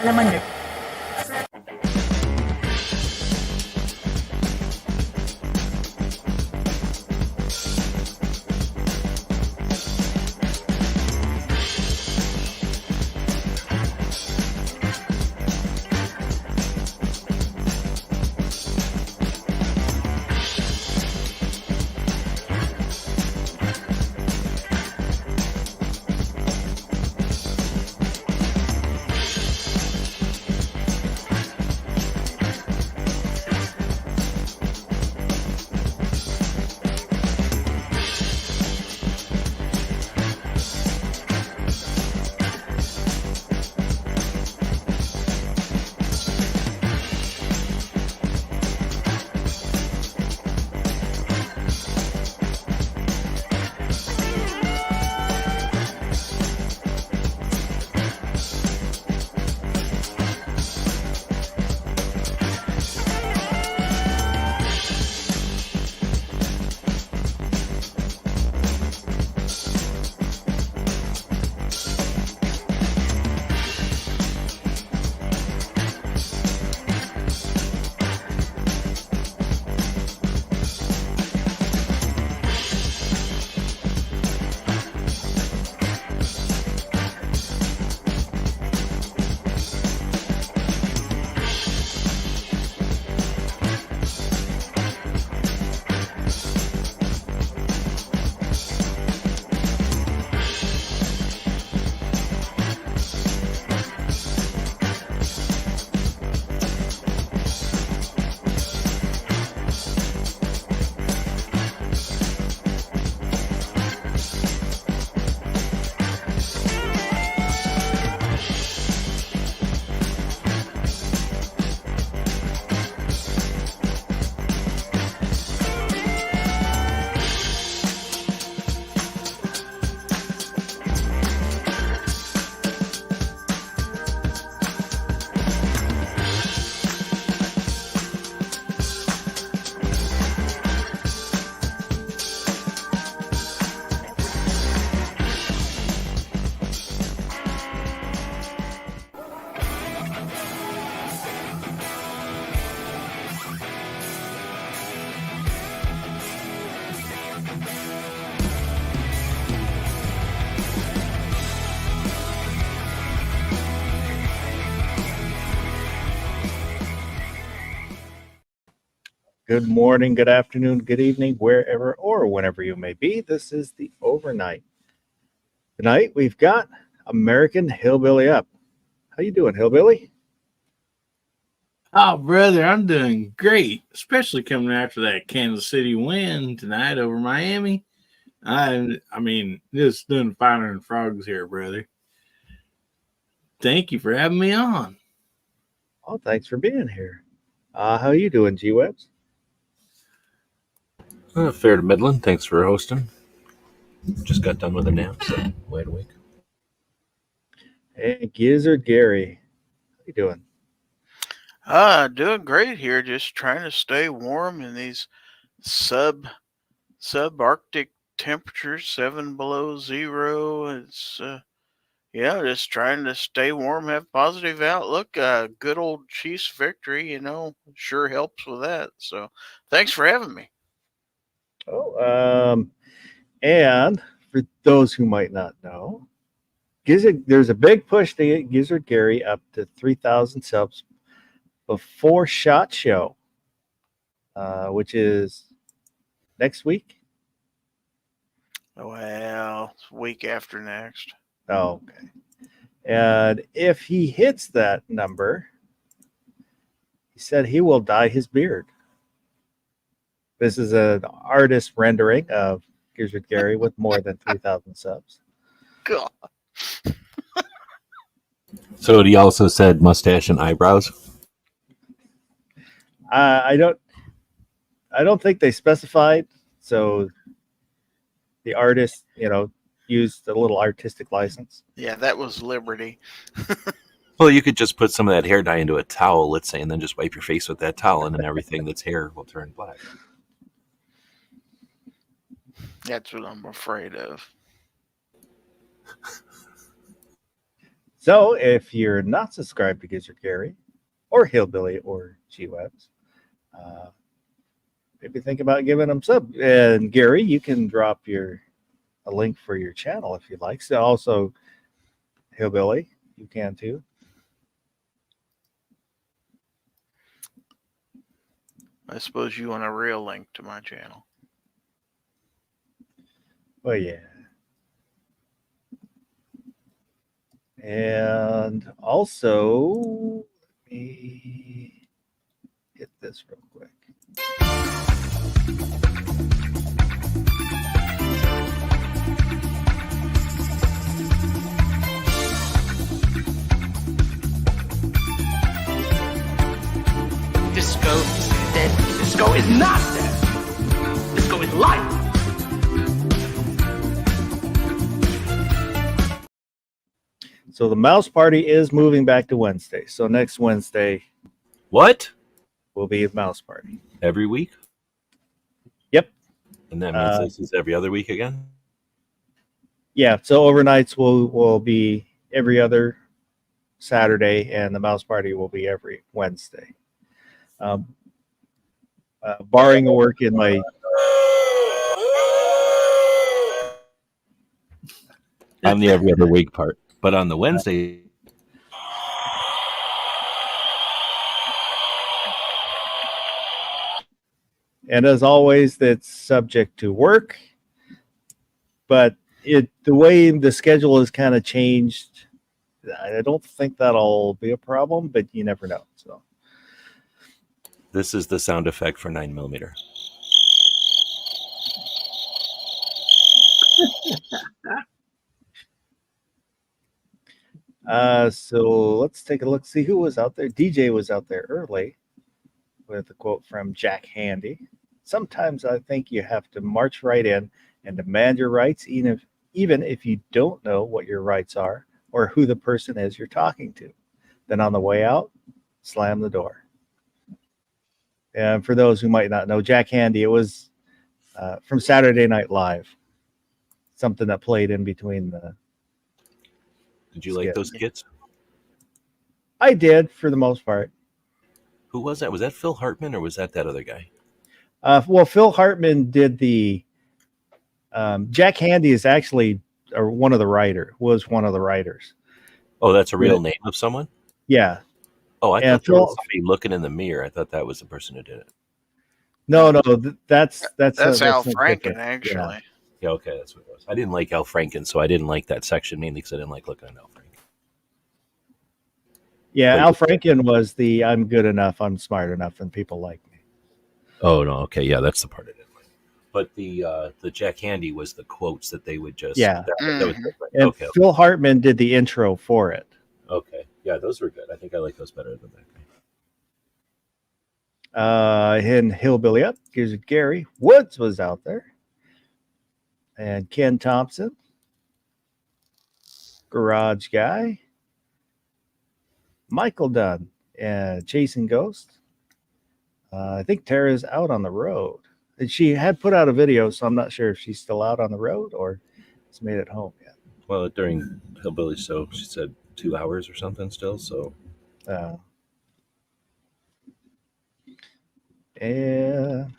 Alaman. Good morning, good afternoon, good evening, wherever or whenever you may be. This is the overnight. Tonight we've got American Hillbilly Up. How you doing, Hillbilly? Oh, brother, I'm doing great, especially coming after that Kansas City win tonight over Miami. I mean, just doing finer than frogs here, brother. Thank you for having me on. Oh, thanks for being here. How you doing, G-Webs? Fair to Midland. Thanks for hosting. Just got done with a nap, so wide awake. Hey, Gizzard Gary. How you doing? Doing great here. Just trying to stay warm in these subarctic temperatures, 7 below 0. It's just trying to stay warm, have positive outlook. Good old Chiefs victory, sure helps with that. So, thanks for having me. Oh, and for those who might not know, there's a big push to get Gizzard Gary up to 3,000 subs before SHOT Show, which is next week. Well, it's week after next. Oh, okay. And if he hits that number, he said he will dye his beard. This is an artist rendering of Gizzard Gary with more than 3,000 subs. God. So he also said mustache and eyebrows. I don't think they specified. So the artist, used a little artistic license. Yeah, that was Liberty. Well, you could just put some of that hair dye into a towel, let's say, and then just wipe your face with that towel, and then everything that's hair will turn black. That's what I'm afraid of. So if you're not subscribed to Gizzard Gary or Hillbilly or G-Webs, maybe think about giving them sub. And Gary, you can drop a link for your channel if you'd like. So also Hillbilly, you can too. I suppose you want a real link to my channel. Well, yeah. And also, let me hit this real quick. Disco is dead. Disco is not dead. Disco is life. So the Mouse Party is moving back to Wednesday. So next Wednesday What? will be the Mouse Party. Every week? Yep. And that means this is every other week again? Yeah. So overnights will be every other Saturday, and the Mouse Party will be every Wednesday. Barring a work in my On the every other week part. But on the Wednesday, and as always, that's subject to work. But the way the schedule is kind of changed, I don't think that'll be a problem, but you never know. So this is the sound effect for 9mm. So let's take a look, see who was out there. DJ was out there early with a quote from Jack Handy. Sometimes I think you have to march right in and demand your rights, even if you don't know what your rights are or who the person is you're talking to. Then on the way out, slam the door. And for those who might not know, Jack Handy, it was from Saturday Night Live, something that played in between the. Did you like those skits? I did, for the most part. Who was that? Was that Phil Hartman or was that other guy? Well, Phil Hartman did the. Jack Handy is actually one of the writers. Oh, that's a real name of someone? Yeah. Oh, I Yeah, thought there was somebody looking in the mirror. I thought that was the person who did it. No, that's Al something Franken, different. actually. Yeah, okay, that's what it was. I didn't like Al Franken, so I didn't like that section mainly because I didn't like looking at Al Franken. Yeah, Al Franken was the "I'm good enough, I'm smart enough, and people like me." Oh no, okay, yeah, that's the part I didn't like. But the Jack Handy was the quotes that they would just Yeah. that was different. And Okay, Phil Hartman did the intro for it. okay, yeah, those were good. I think I like those better than that guy. In Hillbilly Up, here's Gary Woods was out there, and Ken Thompson, Garage Guy, Michael Dunn, and Chasing Ghost. I think Tara's out on the road. And she had put out a video, so I'm not sure if she's still out on the road or has made it home yet. Well, during Hillbilly Show, she said 2 hours or something still. So and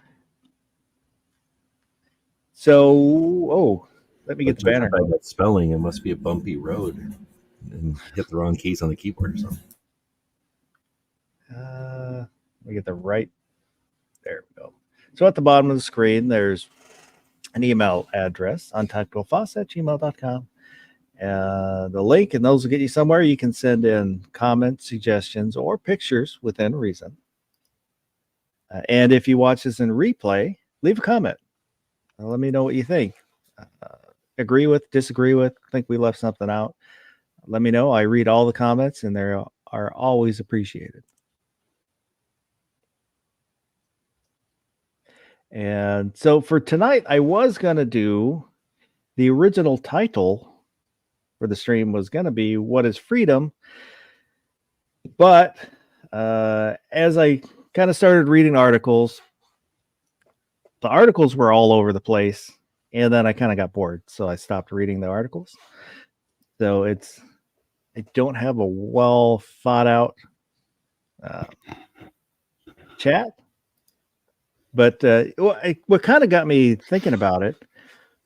so, let me get the banner. By that spelling, it must be a bumpy road and hit the wrong keys on the keyboard or something. Let me get the right. There we go. So at the bottom of the screen, there's an email address, untacticalfoss@gmail.com. The link, and those will get you somewhere. You can send in comments, suggestions, or pictures within reason. And if you watch this in replay, leave a comment. Let me know what you think. Agree with, disagree with, think we left something out. Let me know. I read all the comments, and they are always appreciated. And so for tonight, I was going to do the original title for the stream was going to be "What is Freedom?" But as I kind of started reading articles, the articles were all over the place, and then I kind of got bored, so I stopped reading the articles. So I don't have a well thought out chat, but what kind of got me thinking about it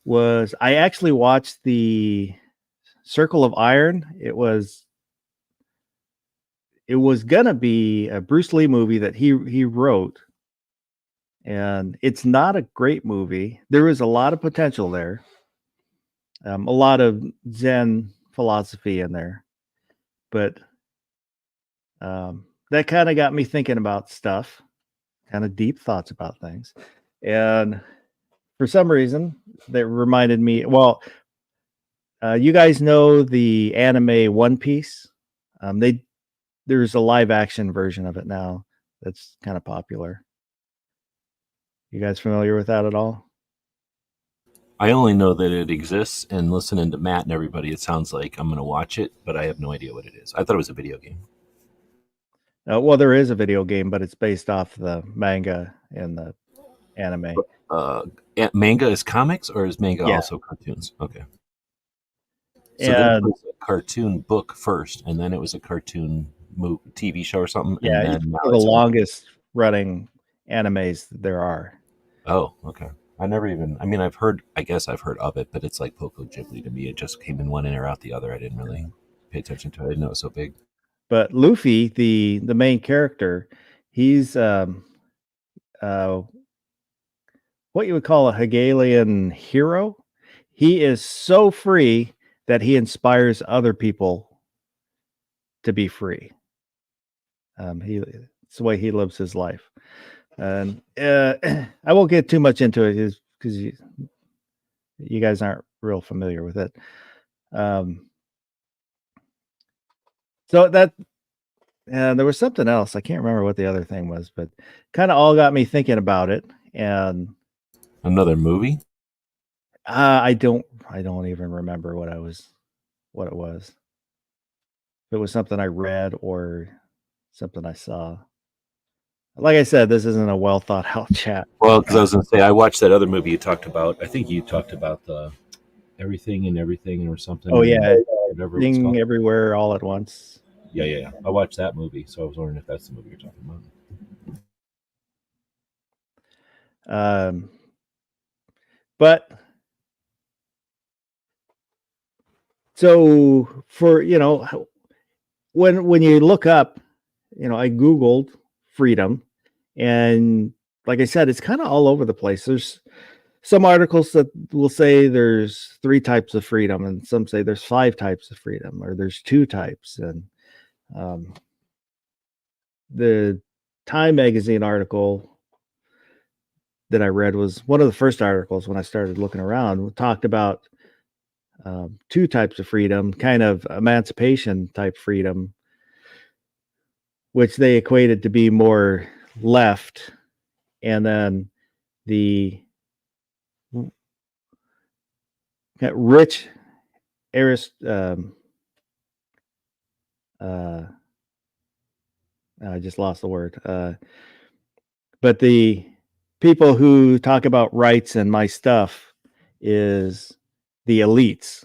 was I actually watched the Circle of Iron. It was gonna be a Bruce Lee movie that he wrote, and it's not a great movie. There is a lot of potential there, a lot of Zen philosophy in there, but that kind of got me thinking about stuff, kind of deep thoughts about things, and for some reason that reminded me. Well, you guys know the anime One Piece. There's a live action version of it now that's kind of popular. You guys familiar with that at all? I only know that it exists, and listening to Matt and everybody, it sounds like I'm going to watch it, but I have no idea what it is. I thought it was a video game. Well, there is a video game, but it's based off the manga and the anime. Manga is comics, or is manga Yeah. also cartoons? Okay. So then it And was a cartoon book first, and then it was a cartoon TV show or something. yeah, and it's then one of the longest running animes there are. Oh, okay. I never even. I mean, I guess I've heard of it, but it's like Poco Ghibli to me. It just came in one in or out the other. I didn't really pay attention to it. I didn't know it was so big. But Luffy, the main character, he's what you would call a Hegelian hero. He is so free that he inspires other people to be free. It's the way he lives his life. And I won't get too much into it because you guys aren't real familiar with it. So that there was something else. I can't remember what the other thing was, but kind of all got me thinking about it. And Another movie? I don't even remember what it was. If it was something I read or something I saw. Like I said, this isn't a well thought out chat. Well, because I was going to say, I watched that other movie you talked about. I think you talked about the Everything and Everything or something. Oh yeah, whatever it's Thing called. Everywhere All at Once. Yeah. I watched that movie, so I was wondering if that's the movie you're talking about. But so for when you look up, I Googled freedom, and like I said, it's kind of all over the place. There's some articles that will say there's 3 types of freedom, and some say there's 5 types of freedom, or there's 2 types. And the Time magazine article that I read was one of the first articles when I started looking around. Talked about 2 types of freedom, kind of emancipation type freedom, which they equated to be more left, and then the rich I just lost the word. But the people who talk about rights and my stuff is the elites,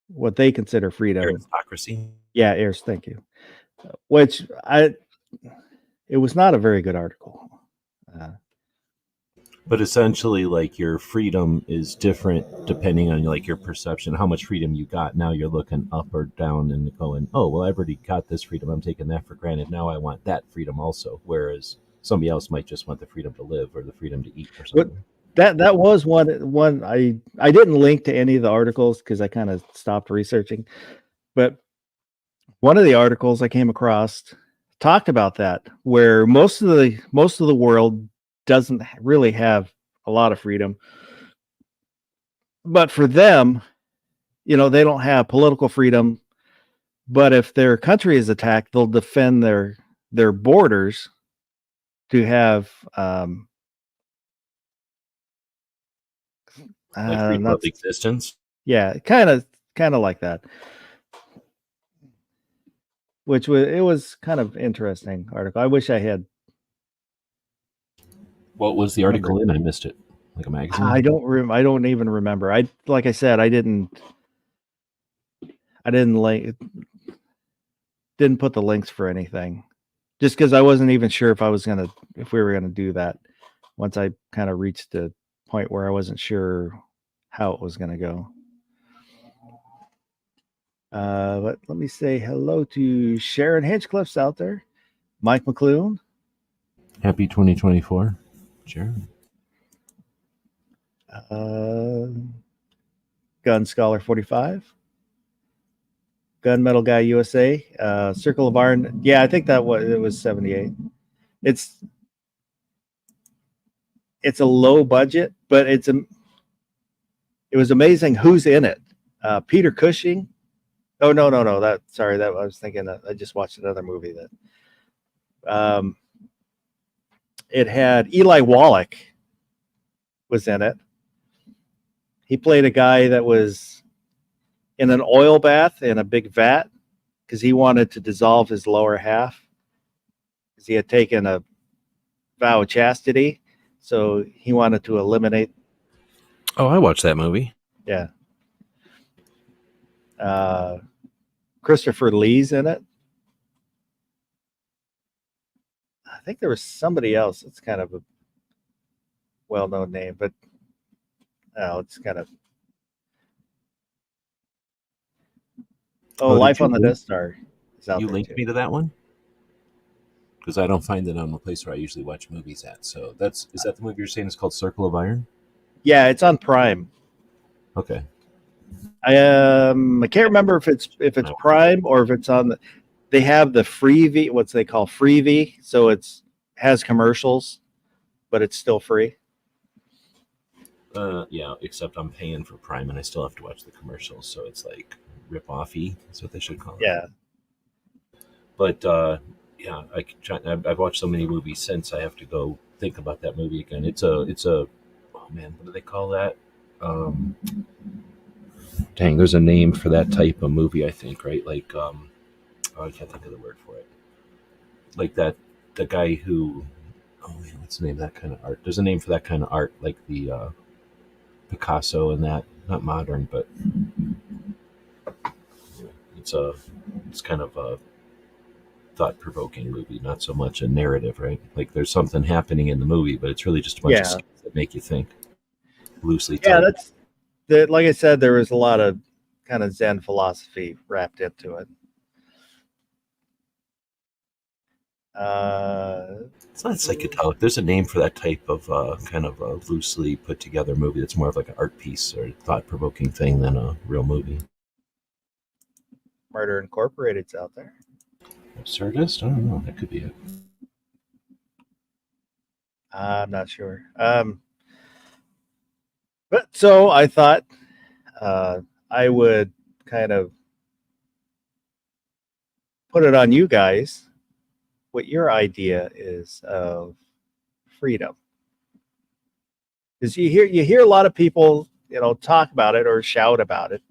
what they consider freedom. Aristocracy. Yeah, thank you. Which it was not a very good article. But essentially, like, your freedom is different depending on like your perception, how much freedom you got. Now you're looking up or down and going, oh, well, I've already got this freedom. I'm taking that for granted. Now I want that freedom also. Whereas somebody else might just want the freedom to live or the freedom to eat or something. That was one I didn't link to any of the articles because I kind of stopped researching. But one of the articles I came across talked about that, where most of the world doesn't really have a lot of freedom. But for them, they don't have political freedom. But if their country is attacked, they'll defend their borders to have like freedom of existence. Yeah, kind of like that. Which was kind of interesting article. I wish I had. What was the article in? I missed it. Like a magazine? I don't even remember. Like I said, I didn't didn't put the links for anything, just because I wasn't even sure if we were gonna do that. Once I kind of reached the point where I wasn't sure how it was gonna go. But let me say hello to Sharon Hinchcliffe's out there, Mike McClune, Happy 2024. Sure. Gun Scholar 45, Gunmetal Guy USA, Circle of Iron. Yeah, I think it was 78. It's a low budget, but it was amazing who's in it. Peter Cushing. Oh no. That I was thinking that I just watched another movie that it had Eli Wallach was in it. He played a guy that was in an oil bath in a big vat because he wanted to dissolve his lower half because he had taken a vow of chastity. So he wanted to eliminate. Oh, I watched that movie. Yeah. Christopher Lee's in it. I think there was somebody else. It's kind of a well-known name, but it's kind of. Oh, Life on the Death Star is out You there linked too. me to that one? Because I don't find it on the place where I usually watch movies at. So is that the movie you're saying is called Circle of Iron? Yeah, it's on Prime. Okay. I can't remember if it's Prime or if it's on. They have the freebie, what they call freebie, so has commercials, but it's still free. Yeah, except I'm paying for Prime and I still have to watch the commercials, so it's like rip-offy. That's what they should call it. Yeah. But yeah, I've watched so many movies since I have to go think about that movie again. It's a oh man, what do they call that? Dang, there's a name for that type of movie, I think, right? Like I can't think of the word for it. Like the guy who, oh man, what's the name of that kind of art? There's a name for that kind of art, like the Picasso and that, not modern, but it's kind of a thought-provoking movie, not so much a narrative, right? Like there's something happening in the movie, but it's really just a bunch of scenes that make you think. Loosely titled. Yeah, that's that. Like I said, there was a lot of kind of Zen philosophy wrapped into it. It's not psychedelic. There's a name for that type of kind of a loosely put together movie that's more of like an art piece or thought-provoking thing than a real movie. Murder Incorporated's out there. Absurdist? I don't know. That could be it. I'm not sure. But so I thought I would kind of put it on you guys what your idea is of freedom. Because you hear a lot of people, talk about it or shout about it,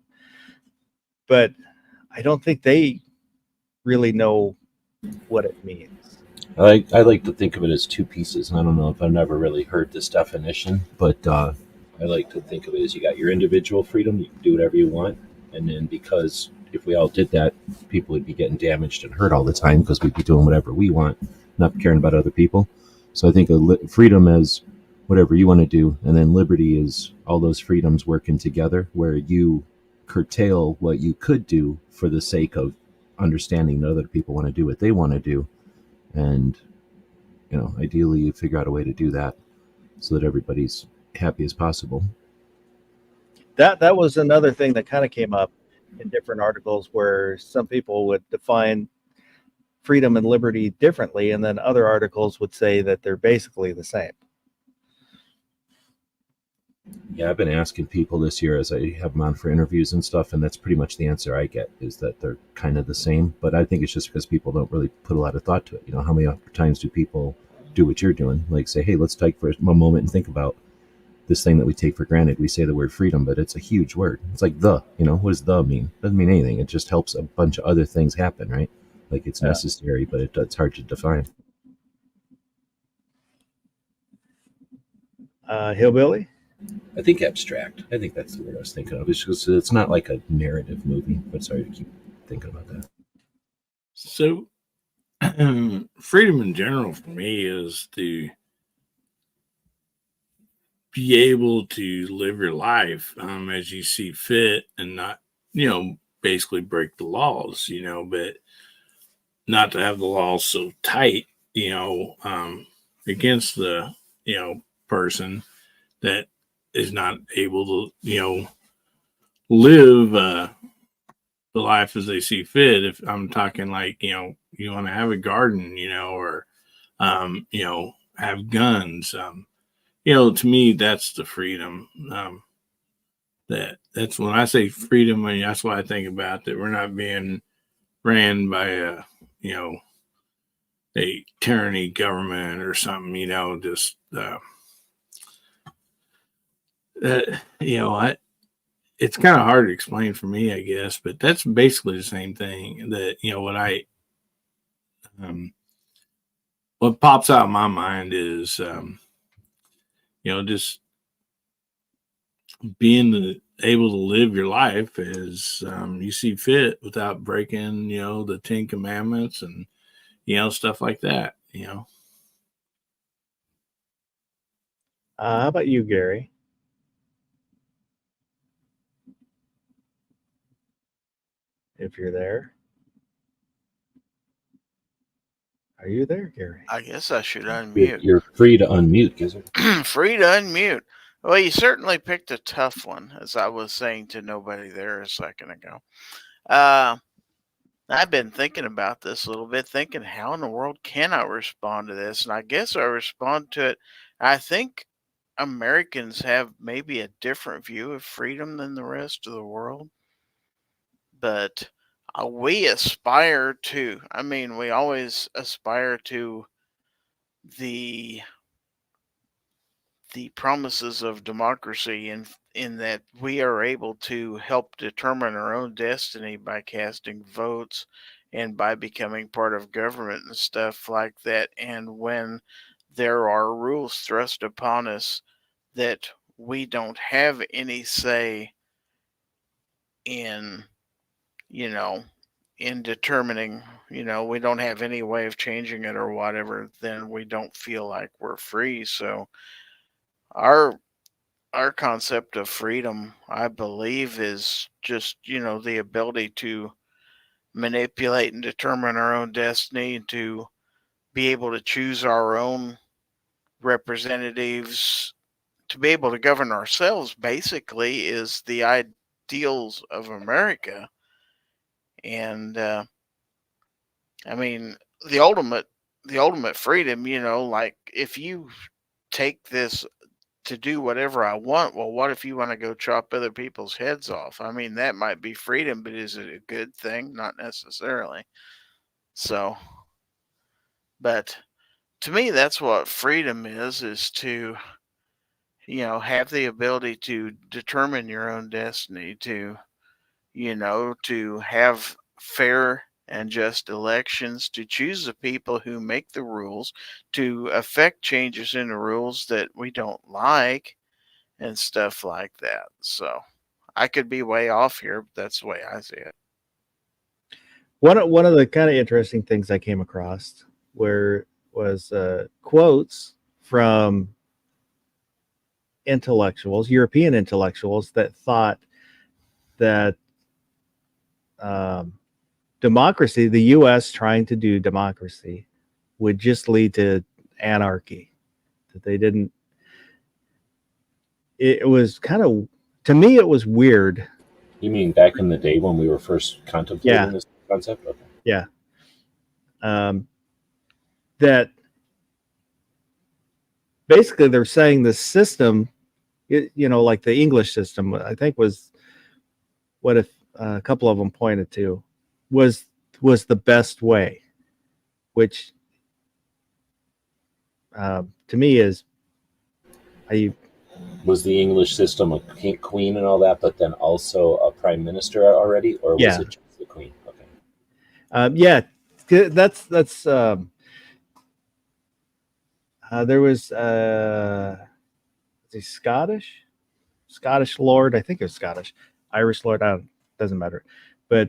but I don't think they really know what it means. I like to think of it as two pieces, and I don't know if I've never really heard this definition, but I like to think of it as you got your individual freedom, you can do whatever you want, and then because if we all did that, people would be getting damaged and hurt all the time because we'd be doing whatever we want, not caring about other people. So I think of freedom as whatever you want to do, and then liberty is all those freedoms working together where you curtail what you could do for the sake of understanding that other people want to do what they want to do. And, ideally you figure out a way to do that so that everybody's happy as possible. That was another thing that kind of came up in different articles where some people would define freedom and liberty differently, and then other articles would say that they're basically the same. Yeah, I've been asking people this year as I have them on for interviews and stuff, and that's pretty much the answer I get, is that they're kind of the same. But I think it's just because people don't really put a lot of thought to it. How many times do people do what you're doing? Like say, hey, let's take for a moment and think about this thing that we take for granted. We say the word freedom, but it's a huge word. It's like what does the mean? It doesn't mean anything. It just helps a bunch of other things happen, right? Like it's necessary, but it's hard to define. Hillbilly? I think abstract. I think that's the word I was thinking of. It's just, it's not like a narrative movie, but sorry to keep thinking about that. So, freedom in general for me is to be able to live your life as you see fit and not, basically break the laws, but not to have the laws so tight, against the, person that is not able to, live the life as they see fit. If I'm talking like, you want to have a garden, or, have guns, to me, that's the freedom. That's when I say freedom. I mean, that's what I think about, that we're not being ran by you know, a tyranny government or something, just, I, it's kind of hard to explain for me, I guess, but that's basically the same thing that, um, what pops out in my mind is, just being able to live your life as you see fit without breaking, the 10 Commandments and, stuff like that, How about you, Gary? If you're there. Are you there, Gary? I guess I should You're, unmute. you're free to unmute, Gizzard. Free to unmute. Well, you certainly picked a tough one, as I was saying to nobody there a second ago. I've been thinking about this a little bit, thinking how in the world can I respond to this? And I guess I respond to it. I think Americans have maybe a different view of freedom than the rest of the world, but we aspire to, we always aspire to the promises of democracy in that we are able to help determine our own destiny by casting votes and by becoming part of government and stuff like that. And when there are rules thrust upon us that we don't have any say in, you know, in determining, we don't have any way of changing it or whatever, then we don't feel like we're free. So our concept of freedom, I believe, is just, the ability to manipulate and determine our own destiny, to be able to choose our own representatives, to be able to govern ourselves, basically, is the ideals of America. And I mean, the ultimate freedom, like if you take this to do whatever I want. Well, what if you want to go chop other people's heads off? I mean, that might be freedom, but is it a good thing? Not necessarily. So, but to me, that's what freedom is to, have the ability to determine your own destiny, to, to have fair and just elections, to choose the people who make the rules, to affect changes in the rules that we don't like, and stuff like that. So I could be way off here, but that's the way I see it. One of the kind of interesting things I came across was quotes from intellectuals, European intellectuals, that thought that democracy, the U.S. trying to do democracy, would just lead to anarchy. That they didn't. It was kind of, to me, it was weird. You mean back in the day when we were first contemplating this concept? Okay. Yeah. That basically they're saying the system, like the English system, I think was what if a couple of them pointed to, was the best way, which to me is, was the English system a queen and all that, but then also a prime minister already, or was it just the queen? Okay. Yeah, that's there was the Scottish lord, I think it was Scottish, Irish lord, doesn't matter, but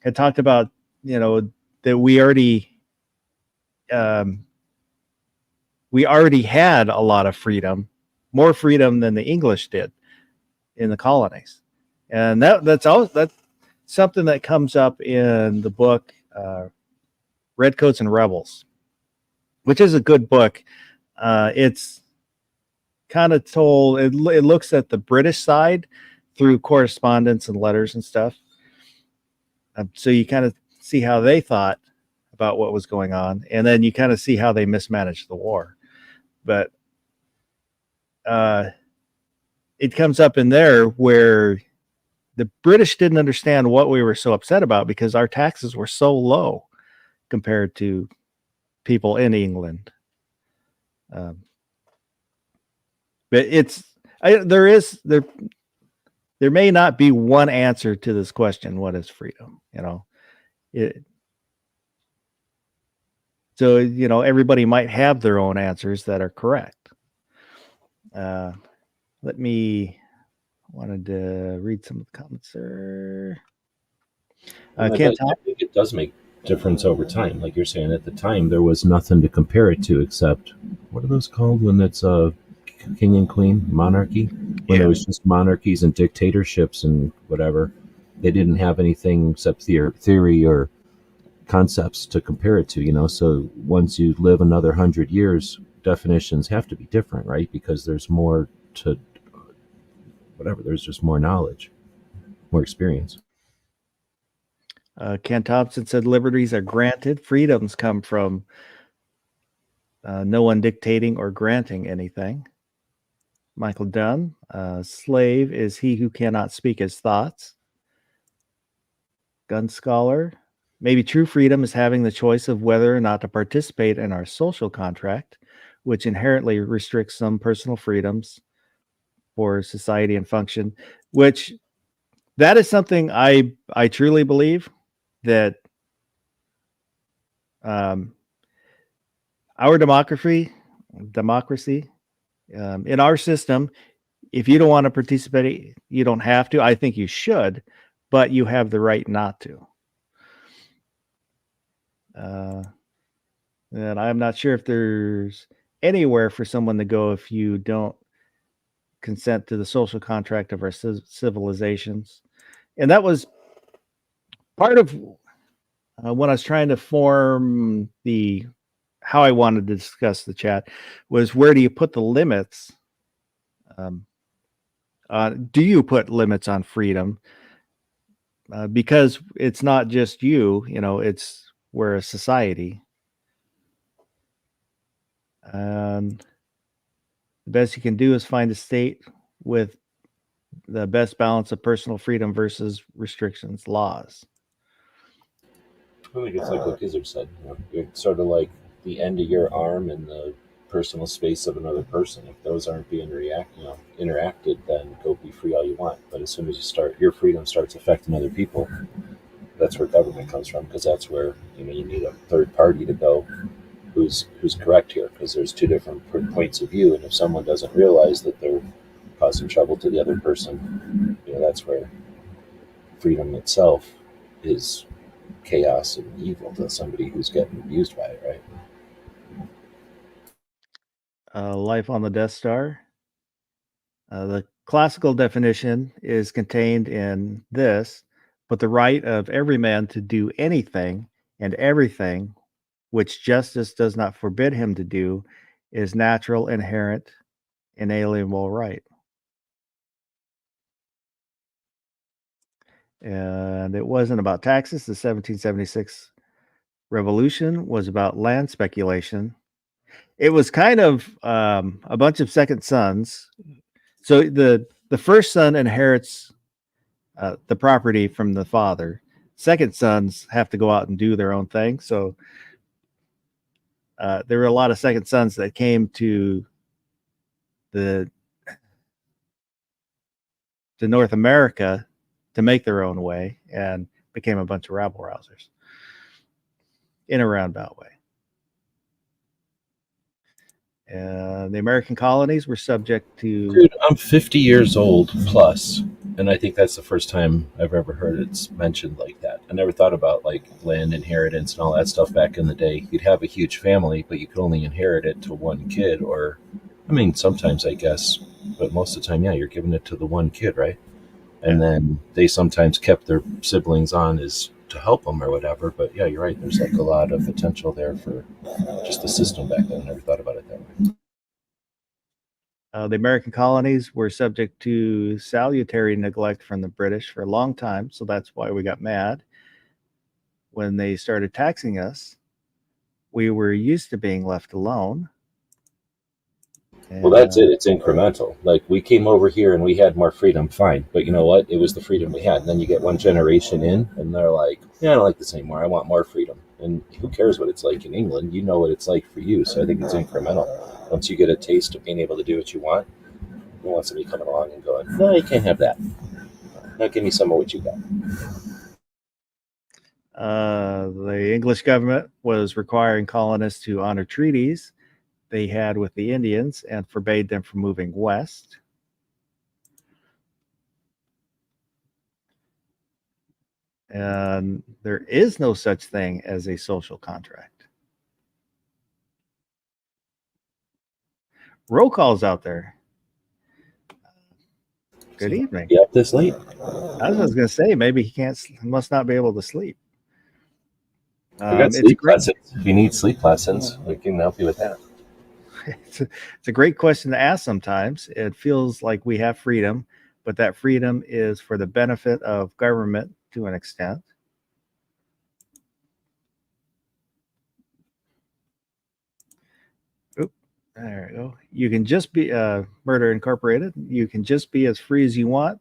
had talked about, the that we already had a lot of freedom, more freedom than the English did in the colonies. And that's something that comes up in the book Redcoats and Rebels, which is a good book. It's kind of told, it looks at the British side through correspondence and letters and stuff. So you kind of see how they thought about what was going on, and then you kind of see how they mismanaged the war. But it comes up in there where the British didn't understand what we were so upset about because our taxes were so low compared to people in England. But there may not be one answer to this question. What is freedom? So everybody might have their own answers that are correct. Wanted to read some of the comments there. I think it does make difference over time. Like you're saying, at the time there was nothing to compare it to except, what are those called when it's a king and queen monarchy? When it was just monarchies and dictatorships and whatever, they didn't have anything except theory or concepts to compare it to. So once you live another 100 years, definitions have to be different, right? Because there's more to whatever. There's just more knowledge, more experience. Ken Thompson said liberties are granted. Freedoms come from no one dictating or granting anything. Michael Dunn, slave is he who cannot speak his thoughts. Gun Scholar, maybe true freedom is having the choice of whether or not to participate in our social contract, which inherently restricts some personal freedoms for society and function, which that is something I truly believe that our democracy in our system, if you don't want to participate, you don't have to. I think you should, but you have the right not to. And I'm not sure if there's anywhere for someone to go if you don't consent to the social contract of our civilizations. And that was part of when I was trying to form how I wanted to discuss the chat was, where do you put the limits? Do you put limits on freedom? Because it's not just we're a society. And the best you can do is find a state with the best balance of personal freedom versus restrictions, laws. I think it's like what Gizzard said. You're sort of like the end of your arm and the personal space of another person. If those aren't being interacted, then go be free all you want. But as soon as your freedom starts affecting other people, that's where government comes from, because that's where you need a third party to go who's correct here, because there's two different points of view, and if someone doesn't realize that they're causing trouble to the other person, that's where freedom itself is chaos and evil to somebody who's getting abused by it, right? Life on the Death Star. The classical definition is contained in this, but the right of every man to do anything and everything which justice does not forbid him to do is natural, inherent, inalienable right. And it wasn't about taxes. The 1776 revolution was about land speculation. It was kind of a bunch of second sons. So the first son inherits the property from the father. Second sons have to go out and do their own thing. So there were a lot of second sons that came to North America to make their own way and became a bunch of rabble rousers in a roundabout way. And the American colonies were subject to... Dude, I'm 50 years old plus, and I think that's the first time I've ever heard it's mentioned like that. And never thought about like land inheritance and all that stuff back in the day. You'd have a huge family, but you could only inherit it to one kid, or I mean, sometimes I guess, but most of the time, yeah, you're giving it to the one kid, right? And then they sometimes kept their siblings on as to help them or whatever. But yeah, you're right. There's like a lot of potential there for just the system back then. I never thought about it that way. The American colonies were subject to salutary neglect from the British for a long time, so that's why we got mad when they started taxing us. We were used to being left alone. Well, that's it. It's incremental. Like we came over here and we had more freedom, fine. But you know what? It was the freedom we had. And then you get one generation in and they're like, yeah, I don't like this anymore. I want more freedom. And who cares what it's like in England? You know what it's like for you. So I think it's incremental. Once you get a taste of being able to do what you want, you want somebody coming along and going, no, you can't have that. Now give me some of what you got. The English government was requiring colonists to honor treaties they had with the Indians and forbade them from moving west. And there is no such thing as a social contract. Roll calls out there. Good evening. You up this late? I was going to say, maybe he must not be able to sleep. We got sleep lessons. If you need sleep lessons, we can help you with that. It's a great question to ask sometimes. It feels like we have freedom, but that freedom is for the benefit of government to an extent. Oop, there we go. You can just be Murder Incorporated. You can just be as free as you want.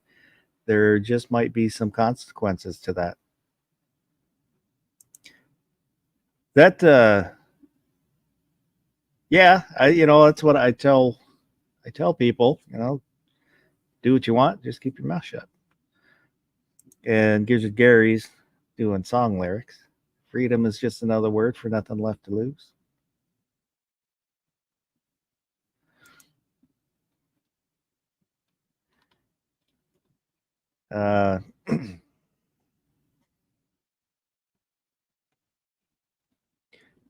There just might be some consequences to that. Yeah, that's what I tell people, do what you want, just keep your mouth shut. And Gizzard Gary's doing song lyrics. Freedom is just another word for nothing left to lose.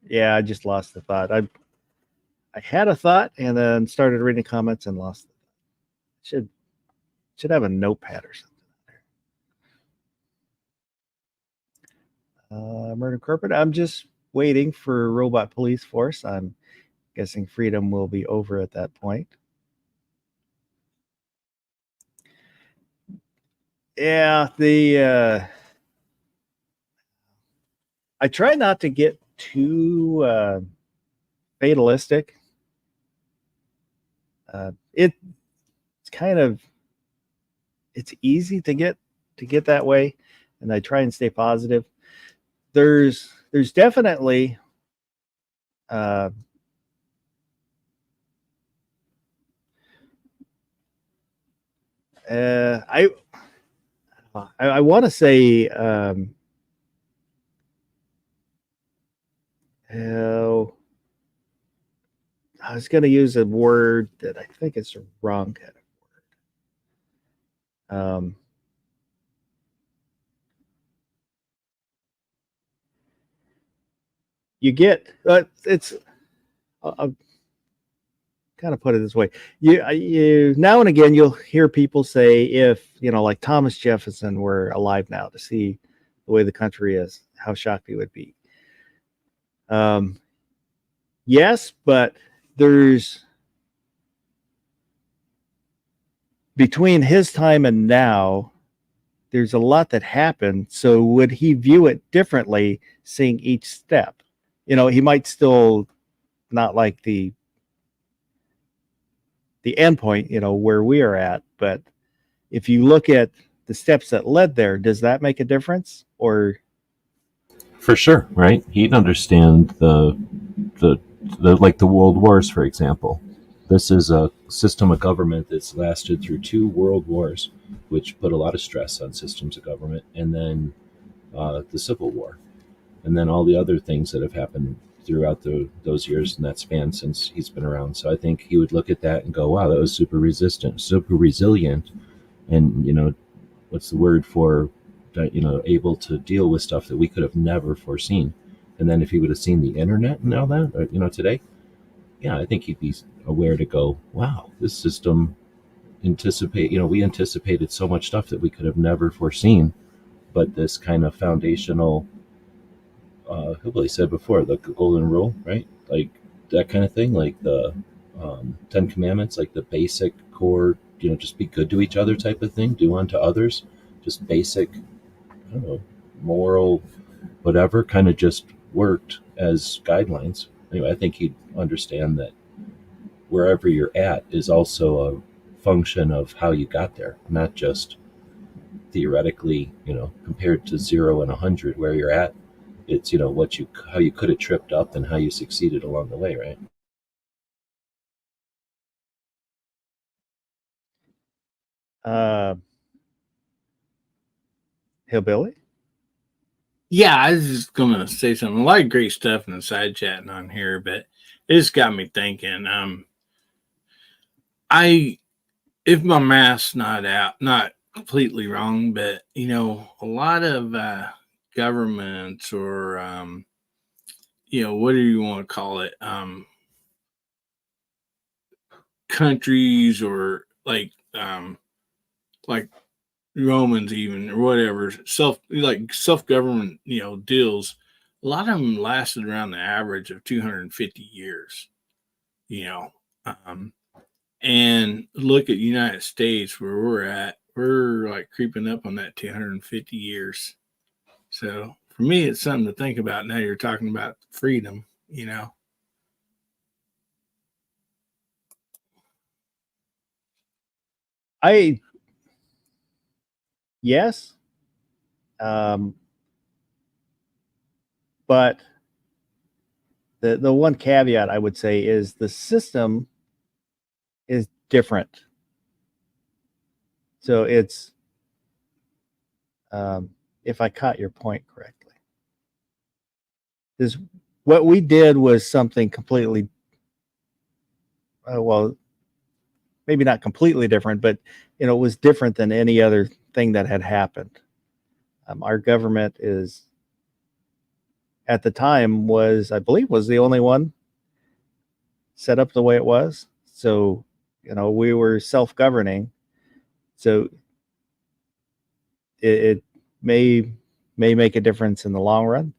Yeah, I just lost the thought. I had a thought and then started reading comments and lost it. Should have a notepad or something. Murder Corporate. I'm just waiting for Robot Police Force. I'm guessing freedom will be over at that point. Yeah, I try not to get too fatalistic. It's easy to get that way, and I try and stay positive. There's definitely I want to say I was going to use a word that I think is a wrong kind of word. You get I'll kind of put it this way. You now and again you'll hear people say, if like Thomas Jefferson were alive now to see the way the country is, how shocked he would be. Yes, but there's between his time and now, there's a lot that happened. So would he view it differently, seeing each step? He might still not like the end point, where we are at. But if you look at the steps that led there, does that make a difference? Or for sure, right? He'd understand the like the world wars, for example. This is a system of government that's lasted through 2 world wars, which put a lot of stress on systems of government, and then the Civil War, and then all the other things that have happened throughout those years in that span since he's been around. So I think he would look at that and go, wow, that was super resilient. And what's the word for able to deal with stuff that we could have never foreseen. And then if he would have seen the internet and all that, today, yeah, I think he'd be aware to go, wow, this system we anticipated so much stuff that we could have never foreseen. But this kind of foundational, who said before, the golden rule, right? Like that kind of thing, like the 10 Commandments, like the basic core, just be good to each other type of thing, do unto others, just basic, I don't know, moral, whatever, kind of just worked as guidelines. Anyway, I think he'd understand that wherever you're at is also a function of how you got there, not just theoretically, compared to 0 and 100 where you're at. It's how you could have tripped up and how you succeeded along the way, right? Hillbilly. Yeah, I was just gonna say something. A lot of great stuff in the side chatting on here, but it just got me thinking. If my math's not completely wrong, but a lot of governments or what do you want to call it, countries or like Romans even or whatever self-government deals, a lot of them lasted around the average of 250 years. And look at United States where we're like creeping up on that 250 years. So for me, it's something to think about. Now you're talking about freedom, Yes. But the one caveat I would say is the system is different. So it's, if I caught your point correctly, is what we did was something completely, well, maybe not completely different, but it was different than any other thing that had happened. Our government at the time I believe was the only one set up the way it was. So, we were self-governing. So it may make a difference in the long run.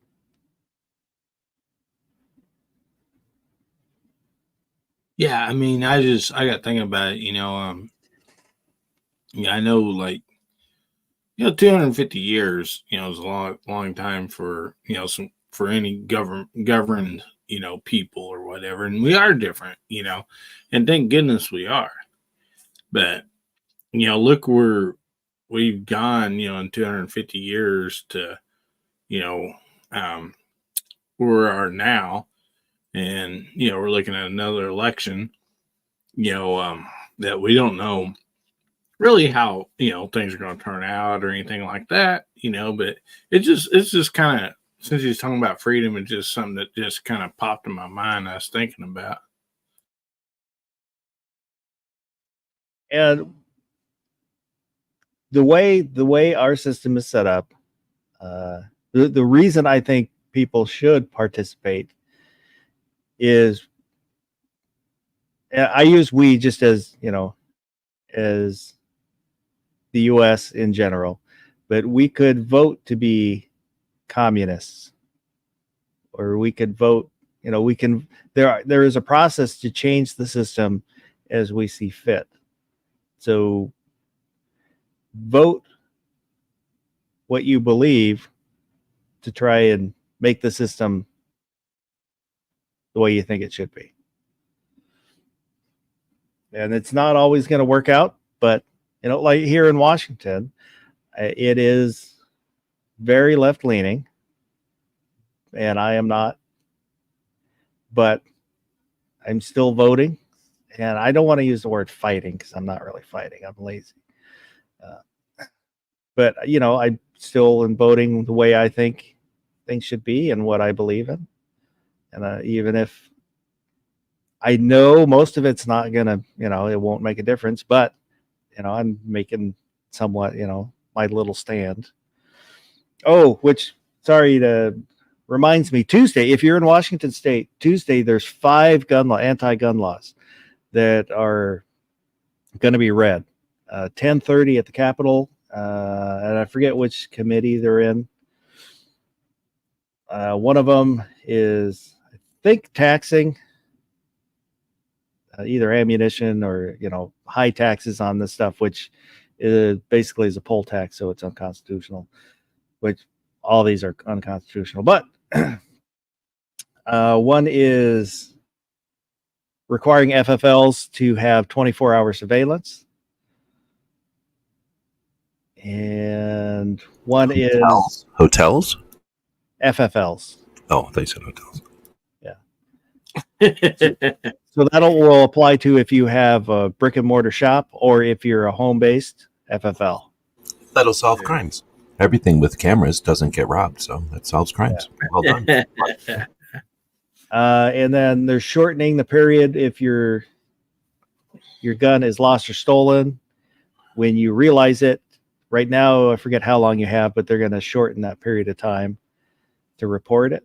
Yeah, I mean, I got thinking about it, I know, like, 250 years, is a long time for, for any governed, people or whatever. And we are different, and thank goodness we are. But, look where we've gone, in 250 years to, where we are now. And, we're looking at another election, that we don't know really how, things are going to turn out or anything like that, but it's just kind of, since he's talking about freedom, it's just something that just kind of popped in my mind. I was thinking about. And the way our system is set up, the reason I think people should participate is, I use we just as as the U.S. in general, but we could vote to be communists, or we could vote. There is a process to change the system as we see fit. So vote what you believe to try and make the system the way you think it should be. And it's not always going to work out, but like here in Washington, it is very left-leaning, and I am not, but I'm still voting. And I don't want to use the word fighting because I'm not really fighting. I'm lazy. But I still am voting the way I think things should be and what I believe in. And even if I know most of it's not gonna, it won't make a difference, but I'm making somewhat, my little stand. Oh, which sorry to reminds me, Tuesday, if you're in Washington State, Tuesday there's 5 anti-gun laws that are going to be read. 10:30 at the Capitol, and I forget which committee they're in. One of them is, I think, taxing either ammunition or high taxes on this stuff, which basically is a poll tax, so it's unconstitutional. Which all these are unconstitutional, but one is requiring FFLs to have 24-hour surveillance. And one is hotels. FFLs. Oh, they said hotels. So that will apply to if you have a brick and mortar shop or if you're a home-based FFL. That'll solve crimes. Everything with cameras doesn't get robbed, so that solves crimes. Well done. And then they're shortening the period if your gun is lost or stolen. When you realize it, right now, I forget how long you have, but they're going to shorten that period of time to report it.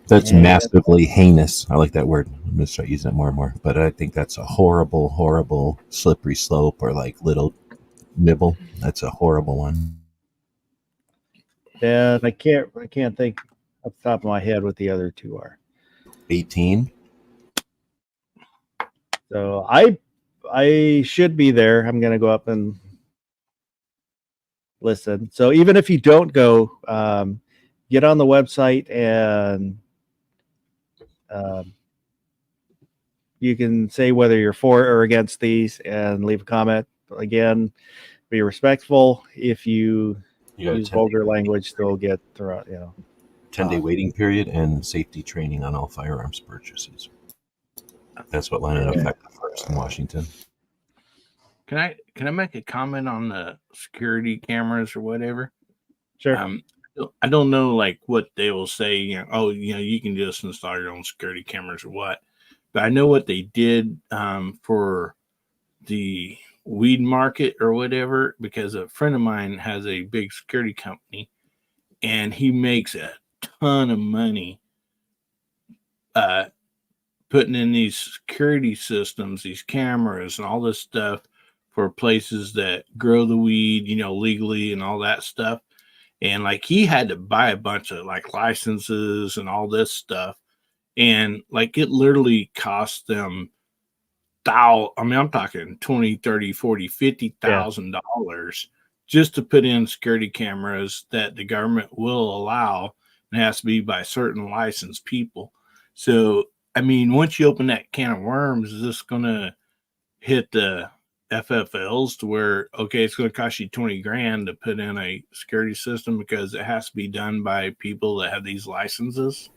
That's massively heinous. I like that word. I'm going to start using it more and more. But I think that's a horrible, horrible slippery slope or like little nibble. That's a horrible one. Yeah, I can't think off the top of my head what the other two are. 18. So I should be there. I'm going to go up and listen. So even if you don't go, get on the website and you can say whether you're for or against these and leave a comment. Again, be respectful. If you use vulgar language, they'll get thrown. 10-day waiting period and safety training on all firearms purchases. That's what went into effect first in Washington. Can I make a comment on the security cameras or whatever? Sure. I don't know like what they will say. You can just install your own security cameras or what. But I know what they did for the weed market or whatever, because a friend of mine has a big security company, and he makes a ton of money putting in these security systems, these cameras and all this stuff for places that grow the weed, legally and all that stuff. And like he had to buy a bunch of like licenses and all this stuff. And like it literally cost them I'm talking 20, 30, 40, $50,000 just to put in security cameras that the government will allow, and it has to be by certain licensed people. So, I mean, once you open that can of worms, is this going to hit the FFLs to where, okay, it's going to cost you $20,000 to put in a security system because it has to be done by people that have these licenses?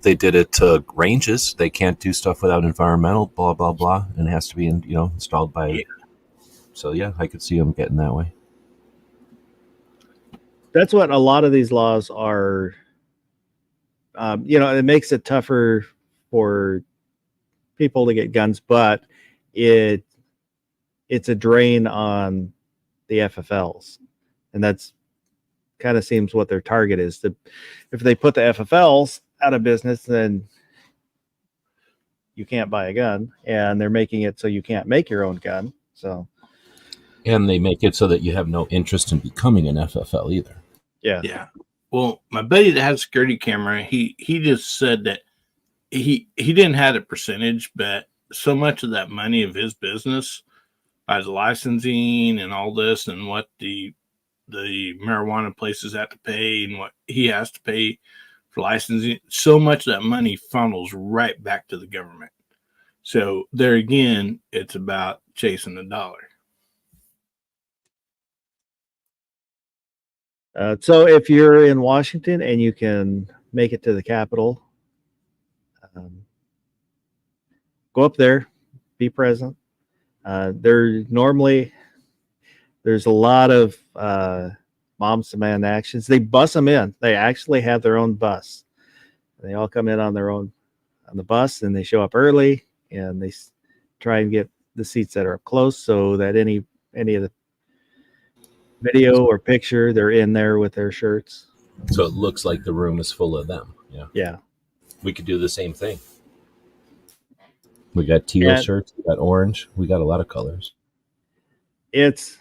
They did it to ranges. They can't do stuff without environmental, blah, blah, blah. And it has to be, installed by. Yeah. So, yeah, I could see them getting that way. That's what a lot of these laws are. It makes it tougher for people to get guns, but it's a drain on the FFLs. And that's kind of seems what their target is. If they put the FFLs out of business, then you can't buy a gun, and they're making it so you can't make your own gun. So, and they make it so that you have no interest in becoming an FFL either. Yeah. Well, my buddy that has a security camera, he just said that he didn't have a percentage, but so much of that money of his business by the licensing and all this, and what the marijuana places have to pay and what he has to pay for licensing, so much of that money funnels right back to the government. So there again, it's about chasing the dollar. So if you're in Washington and you can make it to the Capitol, go up there, be present. There's a lot of moms demand actions. They bus them in. They actually have their own bus. They all come in on the bus, and they show up early, and they try and get the seats that are up close so that any of the video or picture, they're in there with their shirts. So it looks like the room is full of them. Yeah. Yeah. We could do the same thing. We got teal Yeah. shirts, we got orange, we got a lot of colors. It's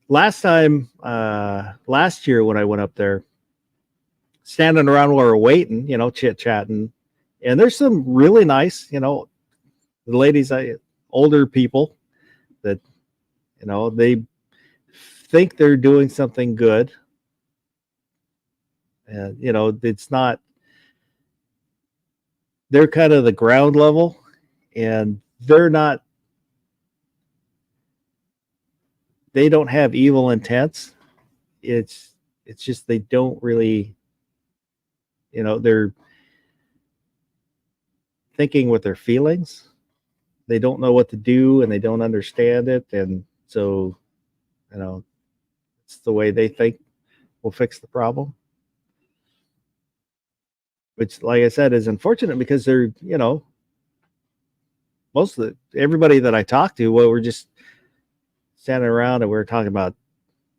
last year when I went up there, standing around while we're waiting, chit chatting, and there's some really nice, the ladies, older people that, they think they're doing something good. And, it's not, they're kind of the ground level, and they don't have evil intents. It's just, they don't really, they're thinking with their feelings. They don't know what to do and they don't understand it. And so, it's the way they think will fix the problem. Which, like I said, is unfortunate because they're, everybody that I talked to, well, we're just standing around and we're talking about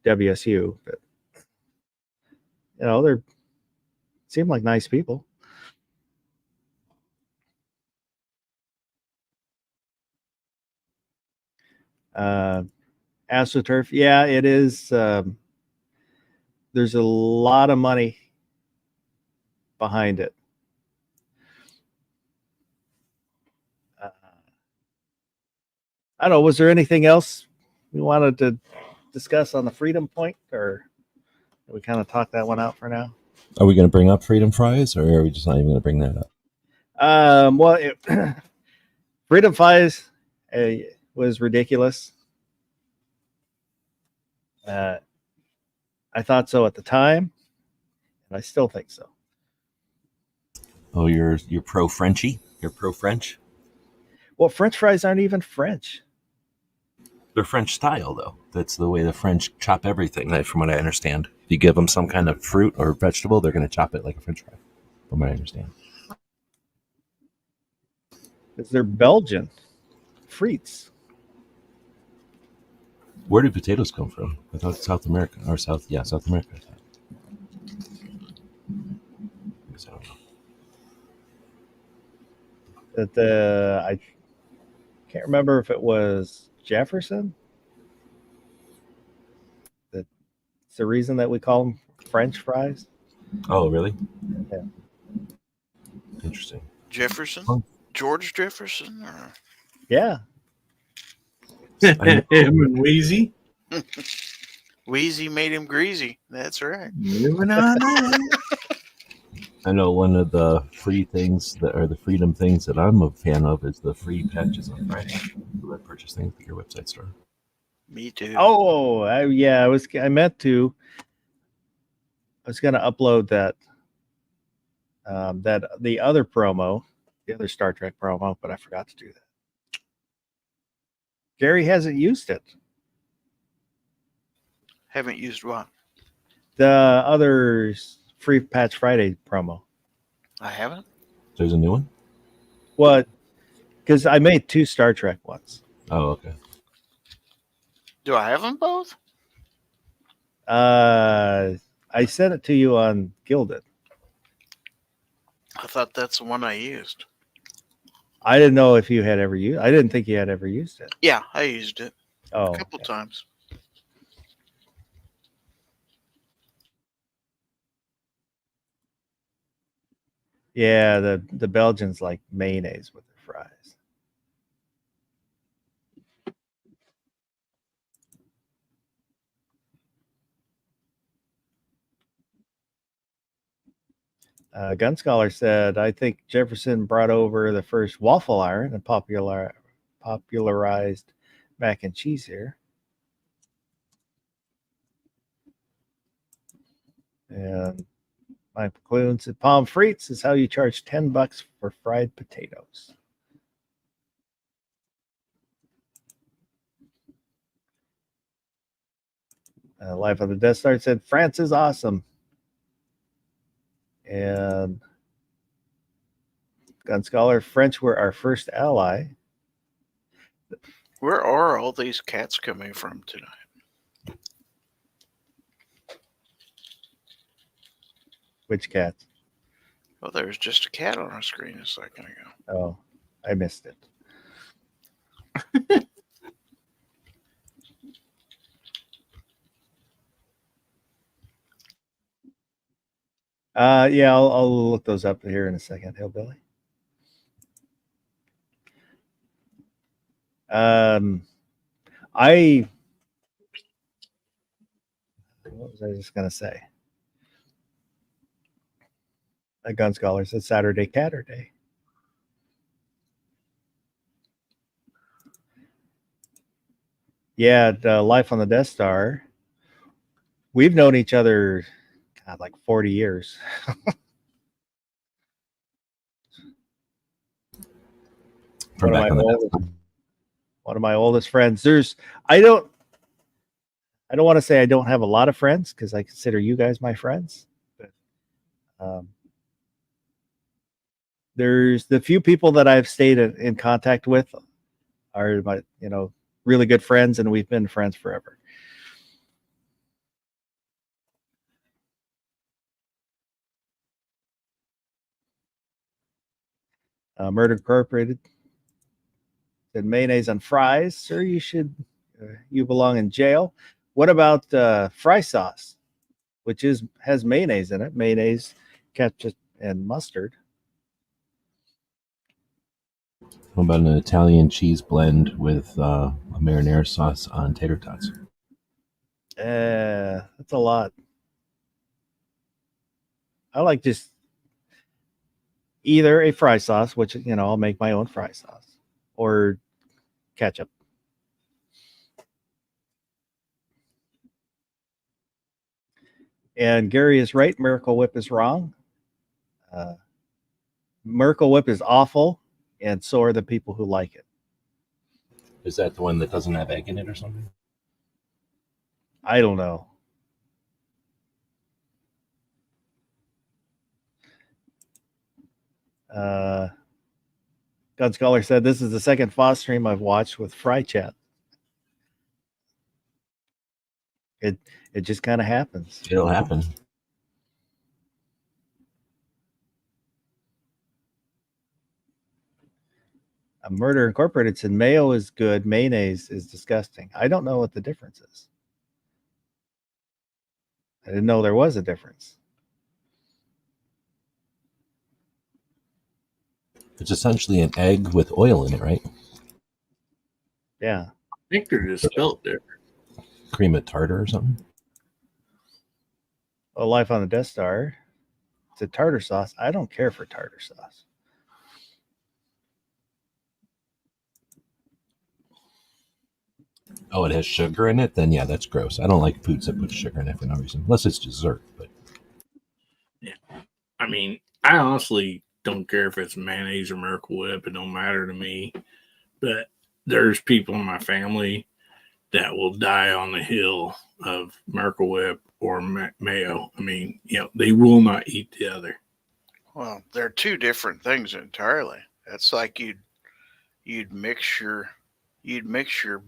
WSU, but they're seem like nice people. AstroTurf, yeah, it is. There's a lot of money behind it. I don't know. Was there anything else we wanted to discuss on the Freedom Point, or did we kind of talk that one out for now? Are we going to bring up Freedom Fries, or are we just not even going to bring that up? Well, Freedom Fries was ridiculous. I thought so at the time, and I still think so. Oh, you're pro Frenchy? You're pro French? Well, French fries aren't even French. They're French style, though. That's the way the French chop everything, from what I understand. If you give them some kind of fruit or vegetable, they're going to chop it like a French fry, from what I understand. Because they're Belgian. Frites. Where do potatoes come from? I thought South America. South America. I guess I don't know. That I can't remember if it was Jefferson. That's the reason that we call them French fries. Oh, really? Yeah. Interesting. Jefferson? Huh? George Jefferson? Or... Yeah. Him and Wheezy. Wheezy made him greasy. That's right. Moving on. I know one of the free things that are the freedom things that I'm a fan of is the free patches on Friday. I purchase things at your website store. Me too. Oh, I meant to. I was going to upload that. The other promo, the other Star Trek promo, but I forgot to do that. Gary hasn't used it. Haven't used what? The other Free Patch Friday promo. I haven't. There's a new one? What? Because I made 2 Star Trek ones. Oh, okay. Do I have them both? I sent it to you on Gilded. I thought that's the one I used. I didn't know if you had ever used. I didn't think you had ever used it. Yeah, I used it Oh, a couple times. yeah. The Belgians like mayonnaise with their fries. Gun Scholar said, I think Jefferson brought over the first waffle iron and popularized mac and cheese here. And Mike McClune said, Palm frites is how you charge $10 for fried potatoes. Life on the Death Star said, France is awesome. And Gun Scholar, French were our first ally. Where are all these cats coming from tonight? Which cats? Oh, there was just a cat on our screen a second ago. Oh, I missed it. Yeah, I'll look those up here in a second, Hillbilly. I what was I just gonna say? A Gun Scholar said Saturday Catterday. Yeah, Life on the Death Star. We've known each other, God, like 40 years. From back on the One of my oldest friends. I don't want to say I don't have a lot of friends because I consider you guys my friends. But there's the few people that I've stayed in contact with are my, really good friends, and we've been friends forever. Murder Incorporated said mayonnaise on fries, sir. You belong in jail. What about fry sauce, which has mayonnaise in it? Mayonnaise, ketchup, and mustard. What about an Italian cheese blend with a marinara sauce on tater tots? That's a lot. I like just either a fry sauce, which I'll make my own fry sauce, or ketchup. And Gary is right. Miracle Whip is wrong. Miracle Whip is awful, and so are the people who like it. Is that the one that doesn't have egg in it or something? I don't know. Gun Scholar said this is the second Foss stream I've watched with Fry Chat. It just kind of happens. It'll happen. A Murder Incorporated said mayo is good, mayonnaise is disgusting. I don't know what the difference is. I didn't know there was a difference. It's essentially an egg with oil in it, right? Yeah. I think they're just spelled different. Cream of tartar or something? Oh, Life on the Death Star. It's a tartar sauce. I don't care for tartar sauce. Oh, it has sugar in it? Then yeah, that's gross. I don't like foods that put sugar in it for no reason, unless it's dessert. But yeah, I mean, I honestly don't care if it's mayonnaise or Miracle Whip. It don't matter to me. But there's people in my family that will die on the hill of Miracle Whip or mayo. I mean, they will not eat the other. Well, they're two different things entirely. That's like you'd mix your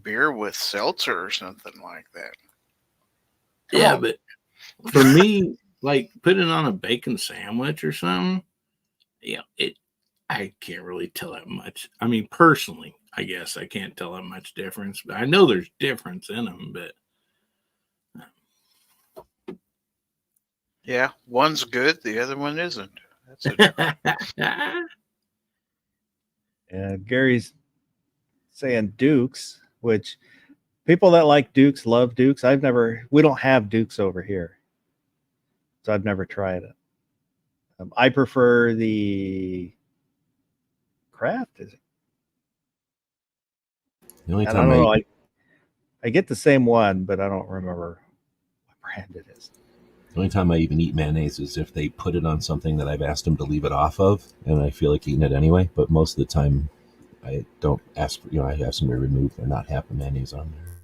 beer with seltzer or something like that. Yeah, but for me, like put it on a bacon sandwich or something, I can't really tell that much. I mean, personally, I guess I can't tell that much difference, but I know there's difference in them, but yeah, one's good, the other one isn't. That's it. And Gary's saying Dukes, which people that like Dukes love Dukes. We don't have Dukes over here, so I've never tried it. I prefer the Kraft. Is it? the only I time don't know. I get the same one, but I don't remember what brand it is. the only time I even eat mayonnaise is if they put it on something that I've asked them to leave it off of, and I feel like eating it anyway. But most of the time, I don't ask. I ask them to remove or not have the mayonnaise on there.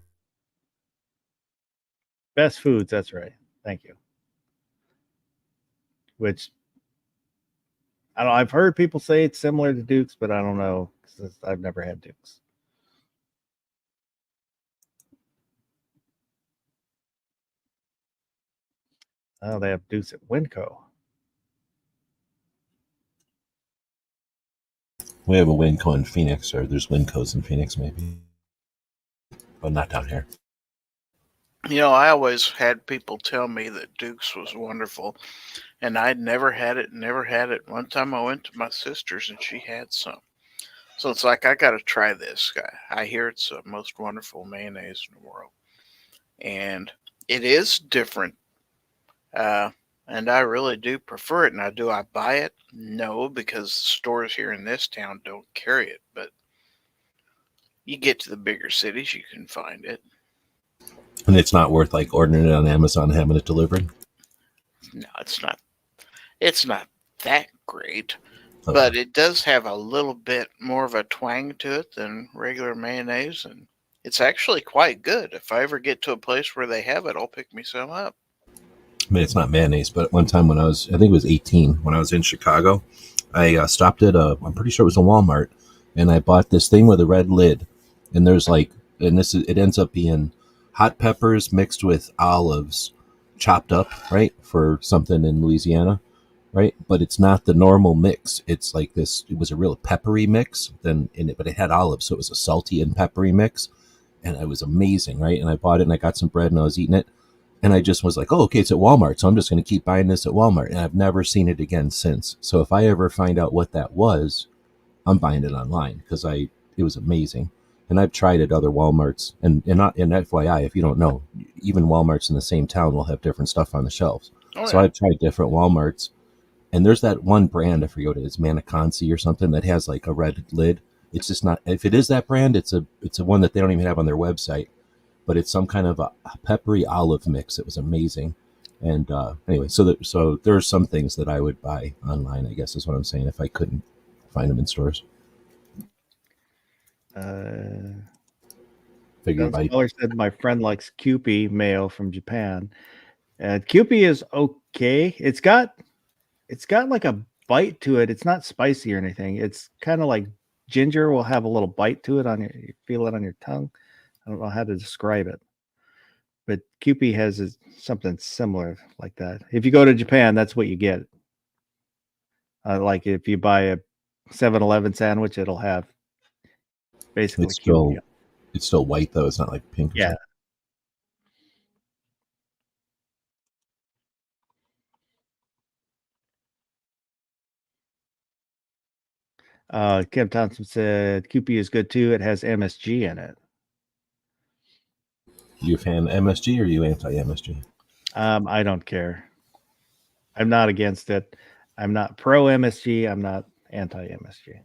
Best Foods. That's right. Thank you. Which I don't know. I've heard people say it's similar to Dukes, but I don't know because I've never had Dukes. Oh, they have Dukes at Winco. We have a Winco in Phoenix, or there's Wincos in Phoenix, maybe, but not down here. You know, I always had people tell me that Duke's was wonderful, and I'd never had it. Never had it. One time I went to my sister's and she had some. So it's like I got to try this. I hear it's the most wonderful mayonnaise in the world, and it is different. And I really do prefer it. Now, do I buy it? No, because stores here in this town don't carry it. But you get to the bigger cities, you can find it. And it's not worth like ordering it on Amazon and having it delivered. No, it's not. It's not that great, Okay. but it does have a little bit more of a twang to it than regular mayonnaise, and it's actually quite good. If I ever get to a place where they have it, I'll pick me some up. I mean, it's not mayonnaise, but one time when I think it was 18, when I was in Chicago, I stopped at I'm pretty sure it was a Walmart, and I bought this thing with a red lid, and there's like, it ends up being hot peppers mixed with olives, chopped up, right, for something in Louisiana, right? But it's not the normal mix. It's like this. It was a real peppery mix, but it had olives, so it was a salty and peppery mix, and it was amazing, right? And I bought it, and I got some bread, and I was eating it. And I just was like, oh, okay, it's at Walmart, so I'm just going to keep buying this at Walmart. And I've never seen it again since. So if I ever find out what that was, I'm buying it online because it was amazing. And I've tried at other Walmarts. And FYI, if you don't know, even Walmarts in the same town will have different stuff on the shelves. Oh, So yeah. I've tried different Walmarts. And there's that one brand, I forget what it is, Maniconsi or something, that has like a red lid. It's just not, if it is that brand, it's a one that they don't even have on their website. But it's some kind of a peppery olive mix. It was amazing. And anyway, so there are some things that I would buy online, I guess is what I'm saying, if I couldn't find them in stores. Figure Doug Smaller said my friend likes Kewpie mayo from Japan. And Kewpie is okay. It's got like a bite to it. It's not spicy or anything. It's kind of like ginger will have a little bite to it you feel it on your tongue. I don't know how to describe it, but Kewpie has something similar like that. If you go to Japan, that's what you get. Like if you buy a 7-Eleven sandwich, it'll have basically Kewpie. It's still white though. It's not like pink. Yeah. Kim Thompson said Kewpie is good too. It has MSG in it. You a fan of MSG or you anti-MSG? I don't care. I'm not against it. I'm not pro MSG. I'm not anti MSG.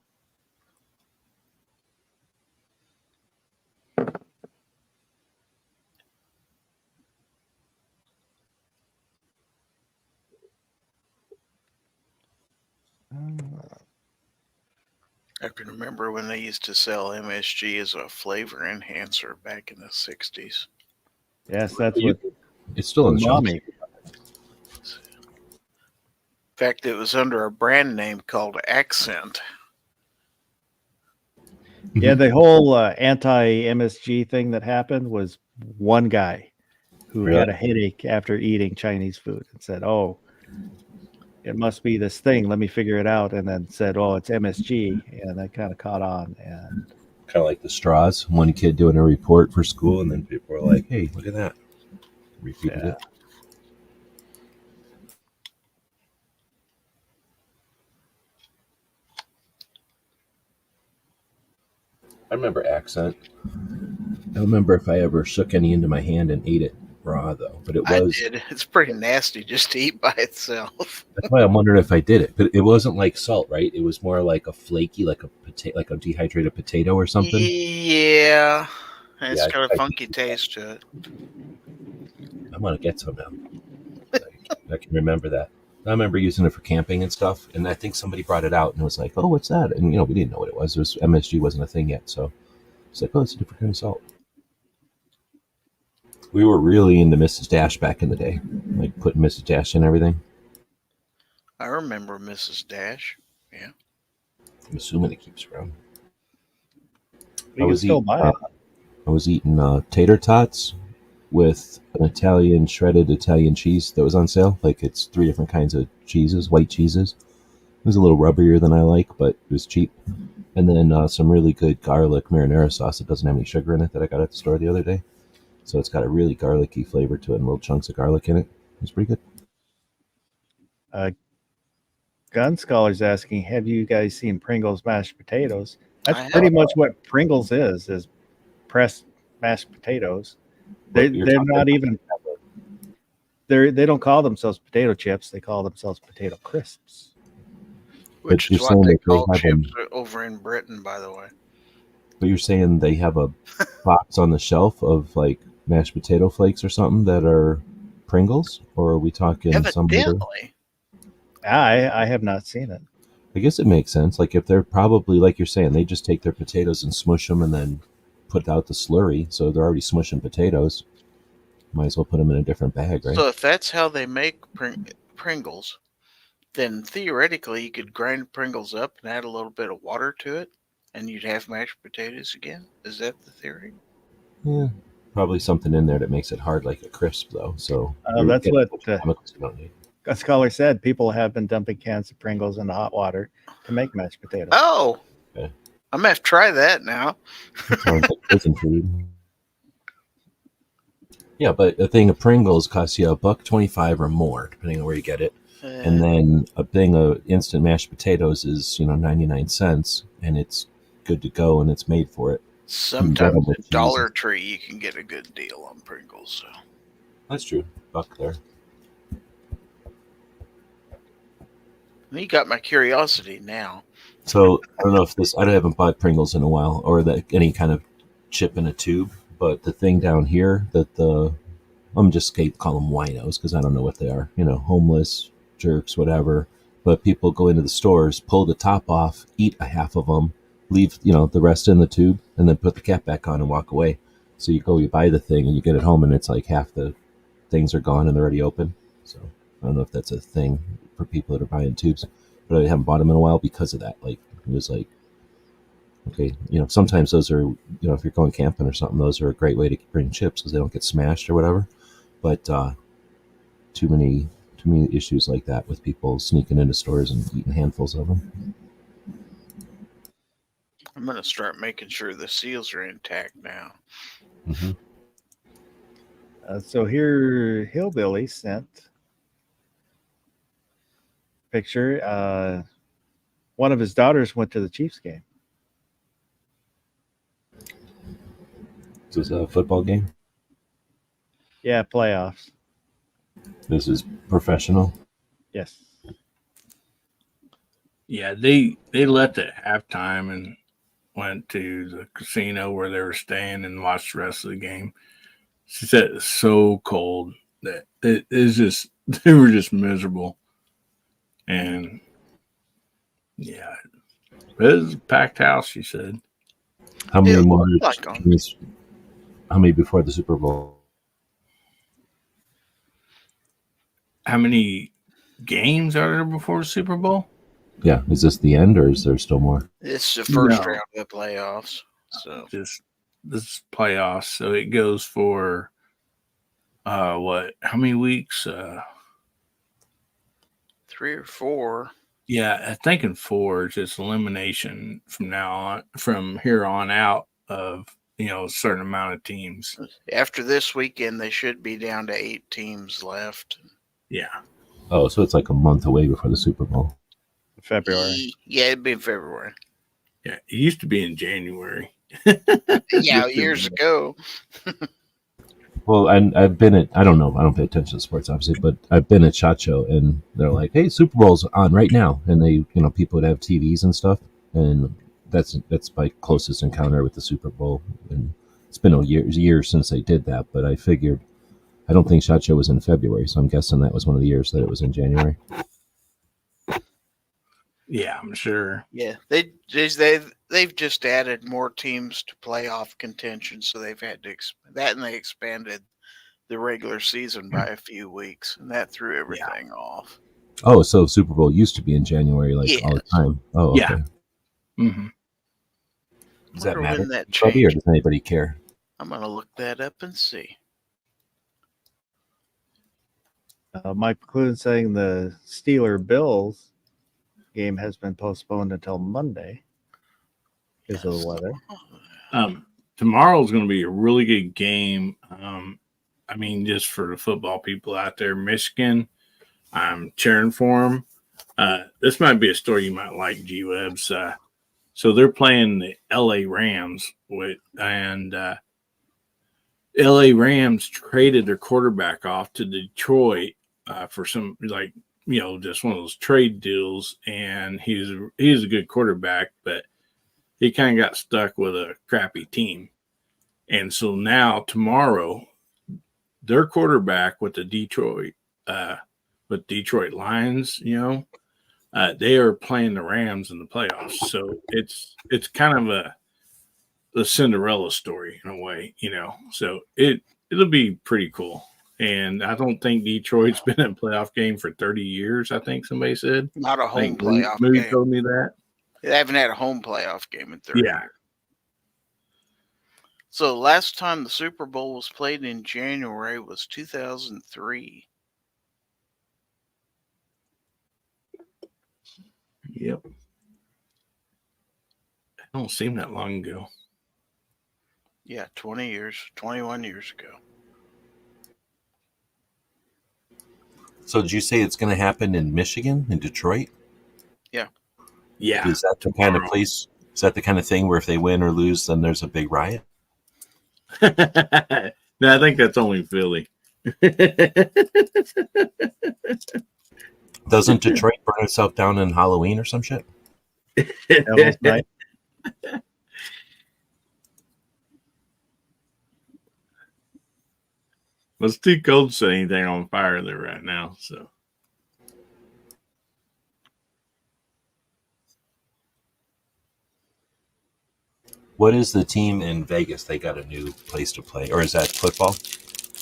I can remember when they used to sell MSG as a flavor enhancer back in the 60s. Yes, that's what It's still in the shelves. umami. In fact, it was under a brand name called Accent. Yeah, the whole anti MSG thing that happened was one guy who Really? had a headache after eating Chinese food and said, "Oh, it must be this thing. Let me figure it out." And then said, "Oh, it's MSG," and that kind of caught on. And Kind of like the straws. One kid doing a report for school, and then people were like, "Hey, look at that!" Repeated Yeah. it. I remember Accent. I don't remember if I ever shook any into my hand and ate it raw though, but it I was. did. It's pretty nasty just to eat by itself. That's why I'm wondering if I did it, but it wasn't like salt, right? It was more like a flaky, like a dehydrated potato or something. Yeah. And it's Yeah, got I- a funky taste to it. I'm gonna get some now. I can remember that. I remember using it for camping and stuff, and I think somebody brought it out and it was like, "Oh, what's that?" And we didn't know what it was. MSG wasn't a thing yet, so it's like, "Oh, it's a different kind of salt." We were really into Mrs. Dash back in the day, like putting Mrs. Dash in everything. I remember Mrs. Dash. I'm assuming it keeps around. you can still buy it. I was eating tater tots with an shredded Italian cheese that was on sale. Like it's 3 different kinds of cheeses, white cheeses. It was a little rubberier than I like, but it was cheap. And then some really good garlic marinara sauce that doesn't have any sugar in it that I got at the store the other day. So it's got a really garlicky flavor to it and little chunks of garlic in it. It's pretty good. Gun Scholar's asking, have you guys seen Pringles mashed potatoes? I That's pretty have. much what Pringles is pressed mashed potatoes. They're not even they don't call themselves potato chips. They call themselves potato crisps. Which you're is what saying they that they call have chips over in Britain, by the way. But you're saying they have a box on the shelf of like mashed potato flakes or something that are Pringles, or are we talking some other? Evidently. I have not seen it. I guess it makes sense. Like if they're probably like you're saying, they just take their potatoes and smush them and then put out the slurry. So they're already smushing potatoes. Might as well put them in a different bag, right? So if that's how they make Pringles, then theoretically you could grind Pringles up and add a little bit of water to it, and you'd have mashed potatoes again. Is that the theory? Yeah, probably something in there that makes it hard like a crisp, though. So you're That's getting what chemicals you don't need. Gun Scholar said. People have been dumping cans of Pringles into hot water to make mashed potatoes. Oh, Okay. I'm gonna have to try that now. Sounds like prison food. Yeah, but a thing of Pringles costs you $1.25 or more, depending on where you get it. And then a thing of instant mashed potatoes is 99 cents, and it's good to go, and it's made for it. Sometimes at Dollar Tree you can get a good deal on Pringles. So. That's true. Buck there. You got my curiosity now. So I don't know if I haven't bought Pringles in a while, or that any kind of chip in a tube. But the thing down here that I'm just going to call them winos because I don't know what they are. Homeless jerks, whatever. But people go into the stores, pull the top off, eat a half of them, leave the rest in the tube, and then put the cap back on and walk away. So you buy the thing, and you get it home, and it's like half the things are gone and they're already open. So I don't know if that's a thing for people that are buying tubes, but I haven't bought them in a while because of that. Like it was like, okay, sometimes those are, if you're going camping or something, those are a great way to bring chips because they don't get smashed or whatever. But too many issues like that with people sneaking into stores and eating handfuls of them. I'm gonna start making sure the seals are intact now. Mm-hmm. So here, Hillbilly sent picture. One of his daughters went to the Chiefs game. So it's a football game? Yeah, playoffs. This is professional? Yes. Yeah, they left at halftime and went to the casino where they were staying and watched the rest of the game. She said it's so cold that it is just they were just miserable. And yeah, it was a packed house, she said. How many more? Like how many before the Super Bowl? How many games are there before the Super Bowl? Yeah, is this the end or is there still more? It's the first round of playoffs. So Just this playoffs. So it goes for what? How many weeks? 3 or 4. Yeah, I think in 4 it's just elimination from here on out of a certain amount of teams. After this weekend, they should be down to 8 teams left. Yeah. Oh, so it's like a month away before the Super Bowl. February. Yeah, it'd be in February. Yeah, it used to be in January. Yeah, years ago. Well, I've been at, I don't know, I don't pay attention to sports, obviously, but I've been at SHOT Show, and they're like, hey, Super Bowl's on right now. And they, people would have TVs and stuff, and that's my closest encounter with the Super Bowl. And it's been years since they did that, but I figured, I don't think SHOT Show was in February, so I'm guessing that was one of the years that it was in January. Yeah, I'm sure. Yeah, they've just added more teams to playoff contention, so they've had to and they expanded the regular season by a few weeks, and that threw everything off. Oh, so Super Bowl used to be in January, all the time. Oh, okay. Yeah. Mm-hmm. Does that matter? When that Or changed. does anybody care? I'm gonna look that up and see. Mike McClune saying the Steeler Bills game has been postponed until Monday. because of the weather. Tomorrow's going to be a really good game. I mean, just for the football people out there, Michigan, I'm cheering for them. This might be a story you might like, G-Webs. So they're playing the LA Rams LA Rams traded their quarterback off to Detroit for some just one of those trade deals, and he's a good quarterback, but he kind of got stuck with a crappy team. And so now tomorrow, their quarterback with the Detroit Lions, they are playing the Rams in the playoffs. So it's kind of a Cinderella story in a way, So it'll be pretty cool. And I don't think Detroit's been in a playoff game for 30 years, I think somebody said. Not a I home think playoff Moody game. told me that. They haven't had a home playoff game in 30 Yeah. years. So last time the Super Bowl was played in January was 2003. Yep. It don't seem that long ago. Yeah, 21 years ago. So did you say it's going to happen in Michigan, in Detroit? Yeah. Is that the kind of place? Is that the kind of thing where if they win or lose, then there's a big riot? No, I think that's only Philly. Doesn't Detroit burn itself down in Halloween or some shit? Devil's Night. It's too cold to set anything on fire there right now. So What is the team in Vegas? They got a new place to play. Or is that football?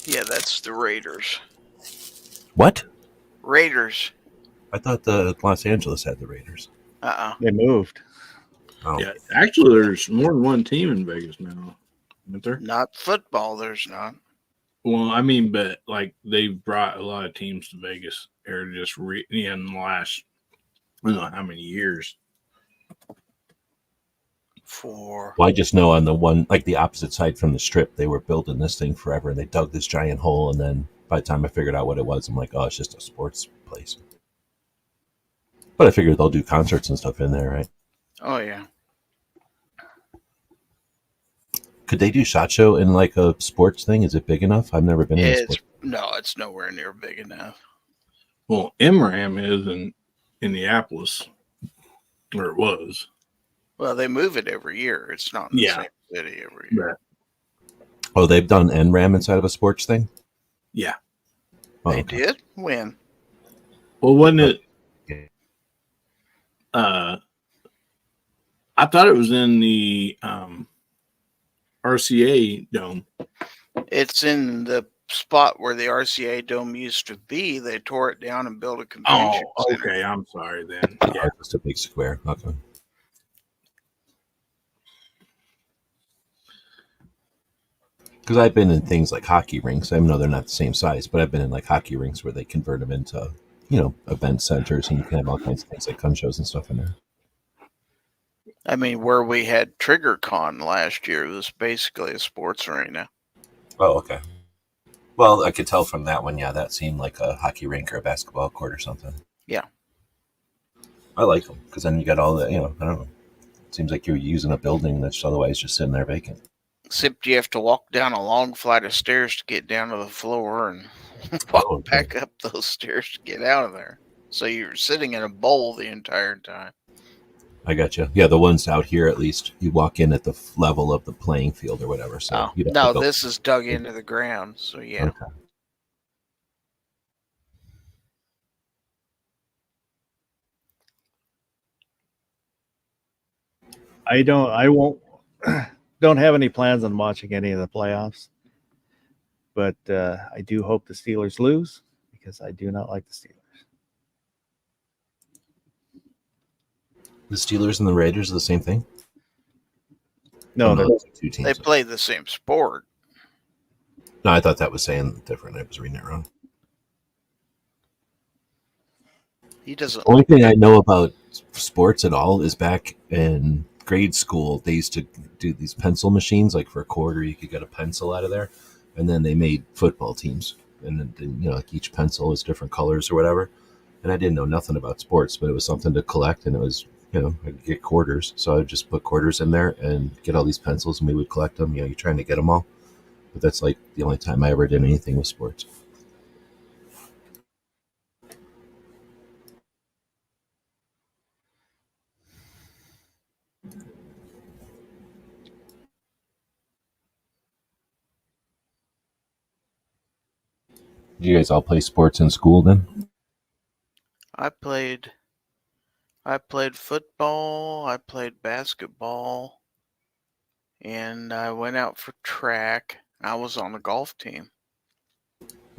Yeah, that's the Raiders. What? Raiders. I thought the Los Angeles had the Raiders. They moved. Oh. yeah, actually, there's more than one team in Vegas now, isn't there? Not football, there's not. Well, I mean, but like they've brought a lot of teams to Vegas. Or just in the last, I don't know how many years. For Well, I just know on the one, like the opposite side from the strip, they were building this thing forever and they dug this giant hole. And then by the time I figured out what it was, I'm like, oh, it's just a sports place. But I figured they'll do concerts and stuff in there, right? Oh yeah. Could they do SHOT Show in like a sports thing? Is it big enough? I've never been in a It's sports. no, it's nowhere near big enough. Well, MRAM is in Indianapolis, or it was. Well, they move it every year. It's not in the Yeah. same city every year. Oh, they've done NRAM inside of a sports thing? Yeah. Oh, They okay. did? When? Well, wasn't it? Okay. I thought it was in the RCA dome. It's in the spot where the RCA Dome used to be. They tore it down and built a Oh, convention center. okay. I'm sorry then. Oh, Yeah. just a big square. Okay. Because I've been in things like hockey rinks. I know they're not the same size, but I've been in like hockey rinks where they convert them into, event centers, and you can have all kinds of things like gun shows and stuff in there. I mean, where we had TriggerCon last year was basically a sports arena. Oh, okay. Well, I could tell from that one, yeah, that seemed like a hockey rink or a basketball court or something. Yeah. I like them because then you got all the, I don't know. It seems like you're using a building that's otherwise just sitting there vacant. Except you have to walk down a long flight of stairs to get down to the floor and walk Oh, okay. back up those stairs to get out of there. So you're sitting in a bowl the entire time. I got you. Yeah, the ones out here, at least, you walk in at the level of the playing field or whatever. So you'd have to No, go- this is dug into the ground. So yeah. Okay. I won't don't have any plans on watching any of the playoffs, but I do hope the Steelers lose because I do not like the Steelers. The Steelers and the Raiders are the same thing? No, Oh, they're those are two teams. They play the same sport. No, I thought that was saying different. I was reading it wrong. He doesn't. The only thing I know about sports at all is back in grade school, they used to do these pencil machines. Like for a quarter, you could get a pencil out of there, and then they made football teams. And then like each pencil was different colors or whatever. And I didn't know nothing about sports, but it was something to collect, and it was I could get quarters, so I would just put quarters in there and get all these pencils, and we would collect them. You're trying to get them all, but that's like the only time I ever did anything with sports. Did you guys all play sports in school then? I played football, I played basketball, and I went out for track. I was on the golf team.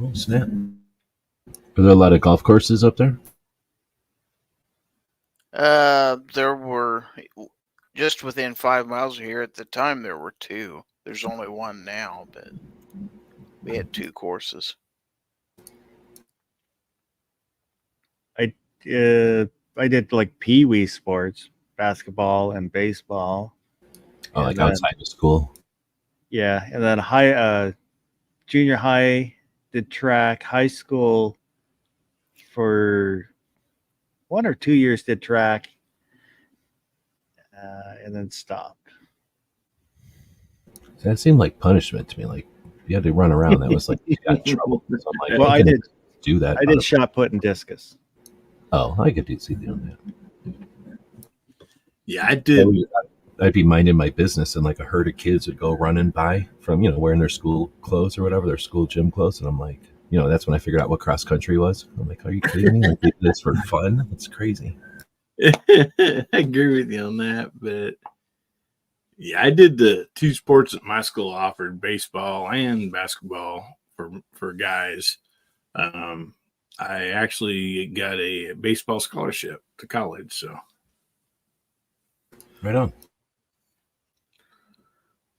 Oh, snap. Are there a lot of golf courses up there? There were just within 5 miles of here at the time. There were 2. There's only one now, but we had 2 courses. I did like pee-wee sports, basketball and baseball. Oh, And like then- outside of school? Yeah, and then junior high did track. High school for 1 or 2 years did track, and then stopped. That seemed like punishment to me. Like you had to run around. That was like you got in trouble. So I'm like, Well, I can did. do that. I did shot put and discus. Oh, I could see doing that. Yeah, I did. I'd be minding my business, and like a herd of kids would go running by from wearing their school clothes or whatever, their school gym clothes, and I'm like, that's when I figured out what cross country was. I'm like, are you kidding me? Like they do this for fun? It's crazy. I agree with you on that, but yeah, I did the 2 sports that my school offered: baseball and basketball for guys. I actually got a baseball scholarship to college, so Right on.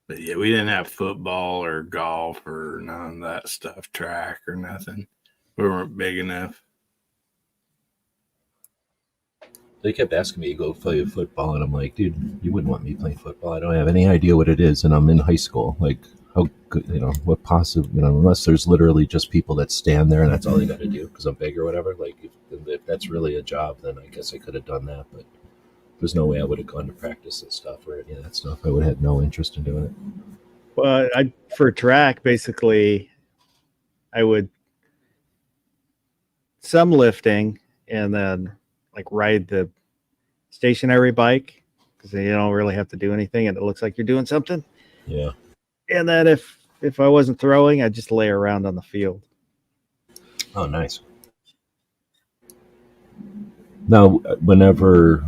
but yeah, we didn't have football or golf or none of that stuff, track or nothing. We weren't big enough. They kept asking me to go play football, and I'm like, dude, you wouldn't want me playing football. I don't have any idea what it is, and I'm in high school. Like, how good, what possible, unless there's literally just people that stand there and that's all they got to do because I'm big or whatever. Like, if that's really a job, then I guess I could have done that, but there's no way I would have gone to practice and stuff or any of that stuff. I would have had no interest in doing it. Well, for track, basically, I would some lifting and then like ride the stationary bike because you don't really have to do anything and it looks like you're doing something. Yeah. And then if I wasn't throwing, I'd just lay around on the field. Oh, nice. Now, whenever,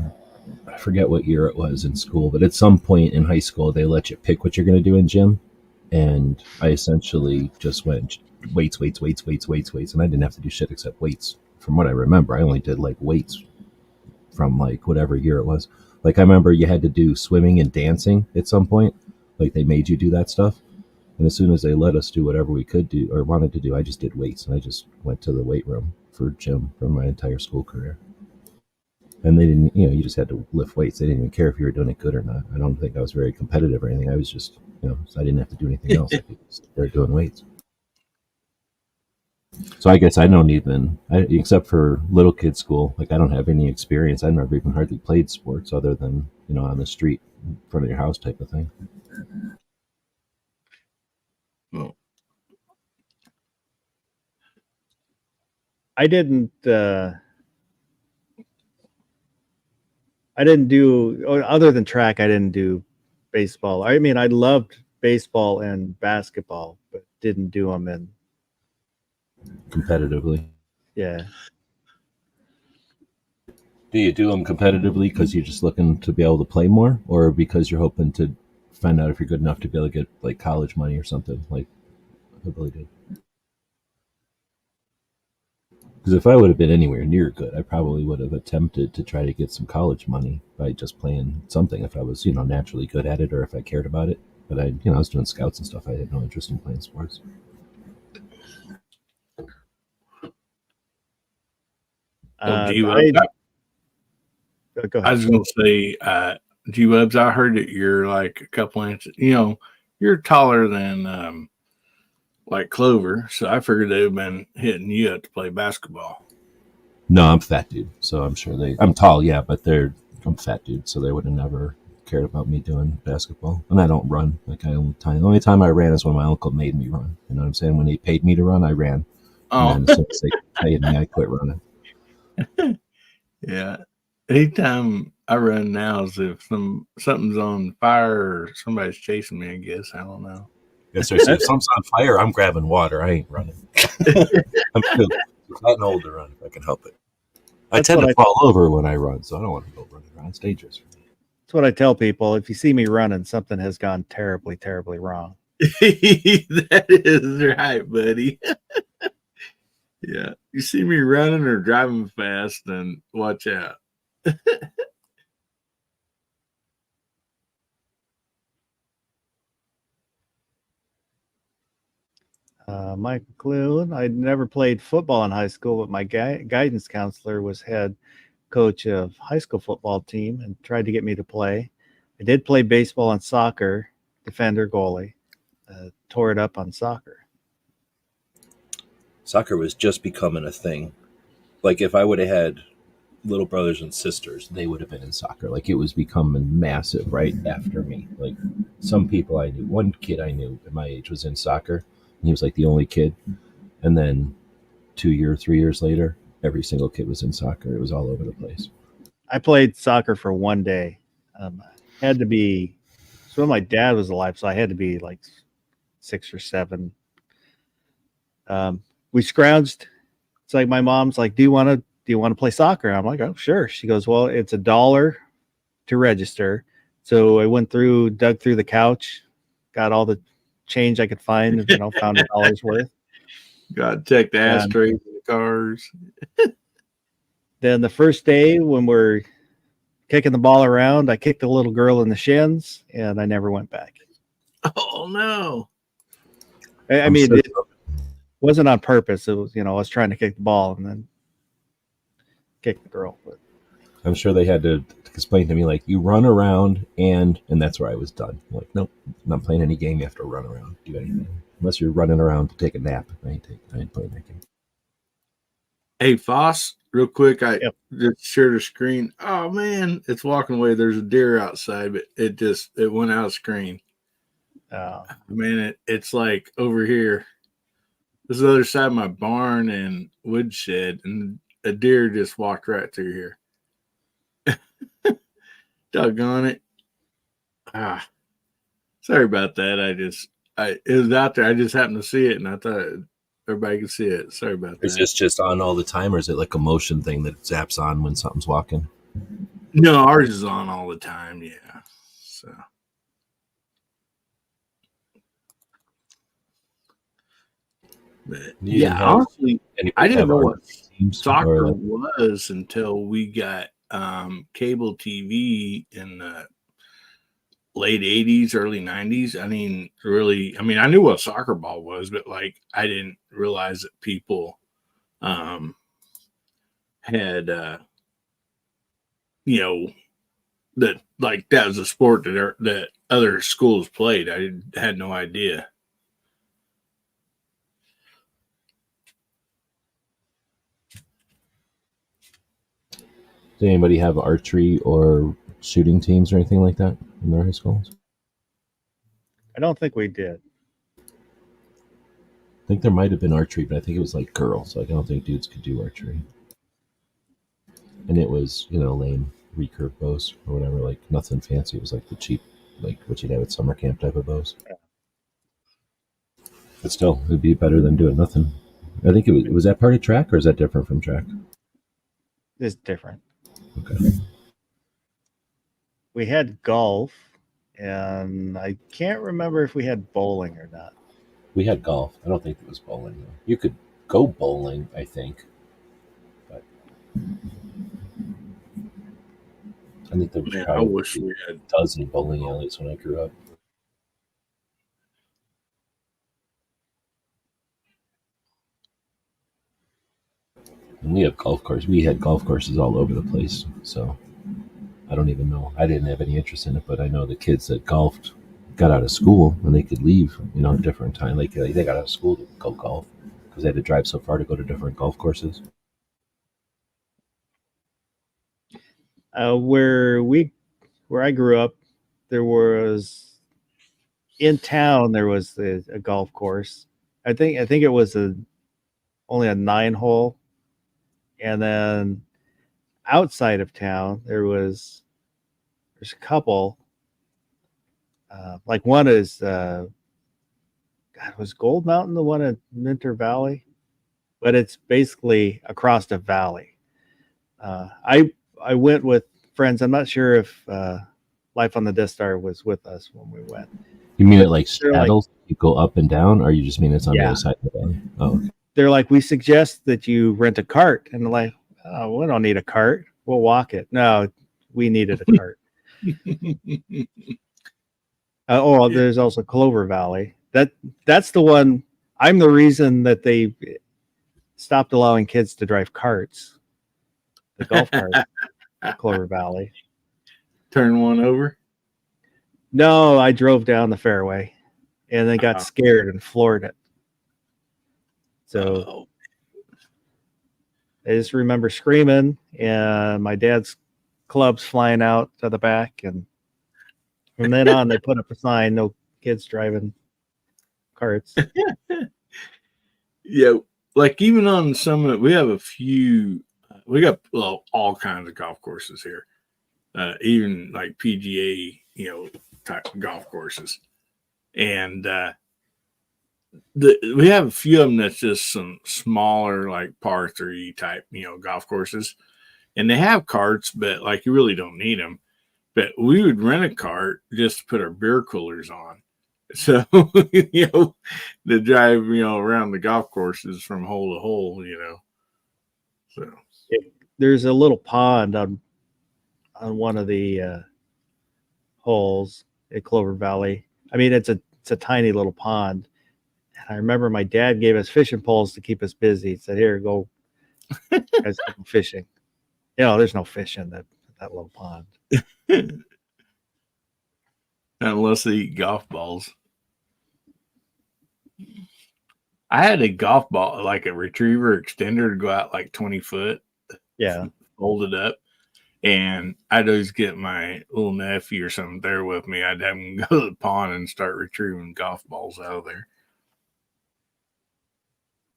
I forget what year it was in school, but at some point in high school, they let you pick what you're going to do in gym. And I essentially just went weights. And I didn't have to do shit except weights. From what I remember, I only did like weights from like whatever year it was. Like I remember you had to do swimming and dancing at some point. Like they made you do that stuff. And as soon as they let us do whatever we could do or wanted to do, I just did weights and I just went to the weight room for gym for my entire school career. And they didn't, you just had to lift weights. They didn't even care if you were doing it good or not. I don't think I was very competitive or anything. I was just, so I didn't have to do anything else. I could start doing weights. So I guess I don't even, except for little kid school, like I don't have any experience. I never even hardly played sports other than, on the street in front of your house type of thing. Well, I didn't do, other than track, I didn't do baseball. I mean, I loved baseball and basketball, but didn't do them in. Competitively. Yeah. Do you do them competitively because you're just looking to be able to play more, or because you're hoping to find out if you're good enough to be able to get like college money or something? Like, I really did. Because if I would have been anywhere near good, I probably would have attempted to try to get some college money by just playing something. If I was, naturally good at it, or if I cared about it. But I was doing scouts and stuff. I had no interest in playing sports. go I ahead. was I was going to say, G-Webs, I heard that you're like a couple inches, you're taller than like Clover, so I figured they've been hitting you up to play basketball. No, I'm fat dude, so I'm sure I'm tall, yeah, but I'm fat dude, so they would have never cared about me doing basketball. And I don't run. Like the only time I ran is when my uncle made me run. You know what I'm saying? When he paid me to run, I ran. Oh, And then as soon as they paid me, I quit running. yeah. Anytime I run now is if something's on fire or somebody's chasing me, I guess. I don't know. Yes, sir. So if something's on fire, I'm grabbing water. I ain't running. I'm too fat and old to run if I can help it. I tend to fall over when I run, so I don't want to go running around. It's dangerous for me. That's what I tell people. If you see me running, something has gone terribly, terribly wrong. That is right, buddy. Yeah. You see me running or driving fast, then watch out. Mike McClune. I never played football in high school, but my guidance counselor was head coach of high school football team and tried to get me to play. I did play baseball and soccer, defender, goalie. Tore it up on soccer. Soccer was just becoming a thing. Like if I would have had little brothers and sisters, they would have been in soccer. Like it was becoming massive right after me. Like some people I knew, one kid I knew at my age was in soccer. And he was like the only kid. And then 3 years later, every single kid was in soccer. It was all over the place. I played soccer for one day. Had to be, so when my dad was alive, so I had to be like 6 or 7. We scrounged. It's like my mom's like, do you want to play soccer? I'm like, oh, sure. She goes, well, it's $1 to register. So I went through, dug through the couch, got all the change I could find, found $1 worth. Got to check the ashtrays in the cars. Then the first day when we're kicking the ball around, I kicked a little girl in the shins, and I never went back. Oh, no. I mean, it wasn't on purpose. It was, I was trying to kick the ball and then kick the girl. But I'm sure they had to explain to me, like, you run around, and that's where I was done. I'm like, nope, I'm not playing any game. You have to run around, do anything. Unless you're running around to take a nap. I ain't playing that game. Hey, Foss, real quick, I just shared a screen. Oh, man, it's walking away. There's a deer outside, but it went out of screen. Man, it's like over here. This is the other side of my barn and woodshed, and a deer just walked right through here. Doggone it. Sorry about that. It was out there. I just happened to see it, and I thought everybody could see it. Sorry about that. Is this just on all the time, or is it like a motion thing that zaps on when something's walking? No, ours is on all the time, yeah. So. But, yeah, honestly, I didn't know what soccer was until we got cable TV in the late 80s, early 90s. I mean, really, I knew what soccer ball was, but like I didn't realize that people had that like that was a sport that other schools played. I had no idea. Did anybody have archery or shooting teams or anything like that in their high schools? I don't think we did. I think there might have been archery, but I think it was like girls. Like I don't think dudes could do archery. And it was, lame recurve bows or whatever, like nothing fancy. It was like the cheap, like what you'd have at summer camp type of bows. But still, it'd be better than doing nothing. I think was that part of track, or is that different from track? It's different. Okay. We had golf, and I can't remember if we had bowling or not. We had golf. I don't think it was bowling, though. You could go bowling, I think. But I think there was I wish we had a dozen bowling alleys when I grew up. And we have golf courses. We had golf courses all over the place. So I don't even know. I didn't have any interest in it, but I know the kids that golfed got out of school and they could leave, at different time. Like they got out of school to go golf because they had to drive so far to go to different golf courses. Where I grew up, there was in town there was a golf course. I think it was only a 9-hole, and then outside of town there's a couple. Like one is was Gold Mountain the one at Minter Valley, but it's basically across the valley. I went with friends. I'm not sure if Life on the Death Star was with us when we went. You mean it like They're like- straddles? You go up and down, or you just mean it's on the Yeah. other side of the valley? Oh, okay. They're like, we suggest that you rent a cart, and they're like, oh, we don't need a cart. We'll walk it. No, we needed a cart. There's also Clover Valley. That's the one. I'm the reason that they stopped allowing kids to drive carts, the golf carts, at Clover Valley. Turn one over. No, I drove down the fairway, and then got scared and floored it. So Oh. I just remember screaming, and my dad's clubs flying out to the back, and from then on they put up a sign: no kids driving carts. Yeah, like even on some of we have a few. We got all kinds of golf courses here, even like PGA, type golf courses, and we have a few of them that's just some smaller, like par 3 type, golf courses, and they have carts, but like you really don't need them. But we would rent a cart just to put our beer coolers on. So, to drive, around the golf courses from hole to hole, So There's a little pond on one of the holes at Clover Valley. I mean, it's a tiny little pond. And I remember my dad gave us fishing poles to keep us busy. He said, "Here, go guys, go fishing." There's no fish in that little pond. unless they eat golf balls. I had a golf ball, like a retriever extender, to go out like 20 foot, Yeah. fold it up. And I'd always get my little nephew or something there with me. I'd have him go to the pond and start retrieving golf balls out of there.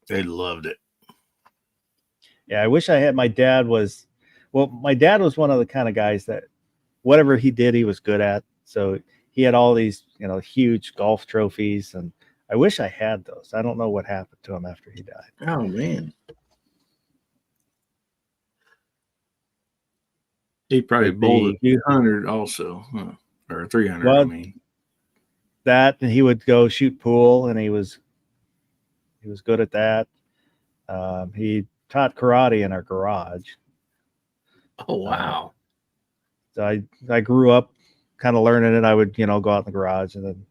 They loved it. Yeah, I wish I had. My dad was one of the kind of guys that whatever he did, he was good at. So he had all these, huge golf trophies, and I wish I had those. I don't know what happened to him after he died. Oh, man. He probably bowled a 200 also, huh? Or 300, Well, I mean. That, and he would go shoot pool, and he was good at that. He taught karate in our garage. Oh, wow. So I grew up kind of learning it. I would, go out in the garage and then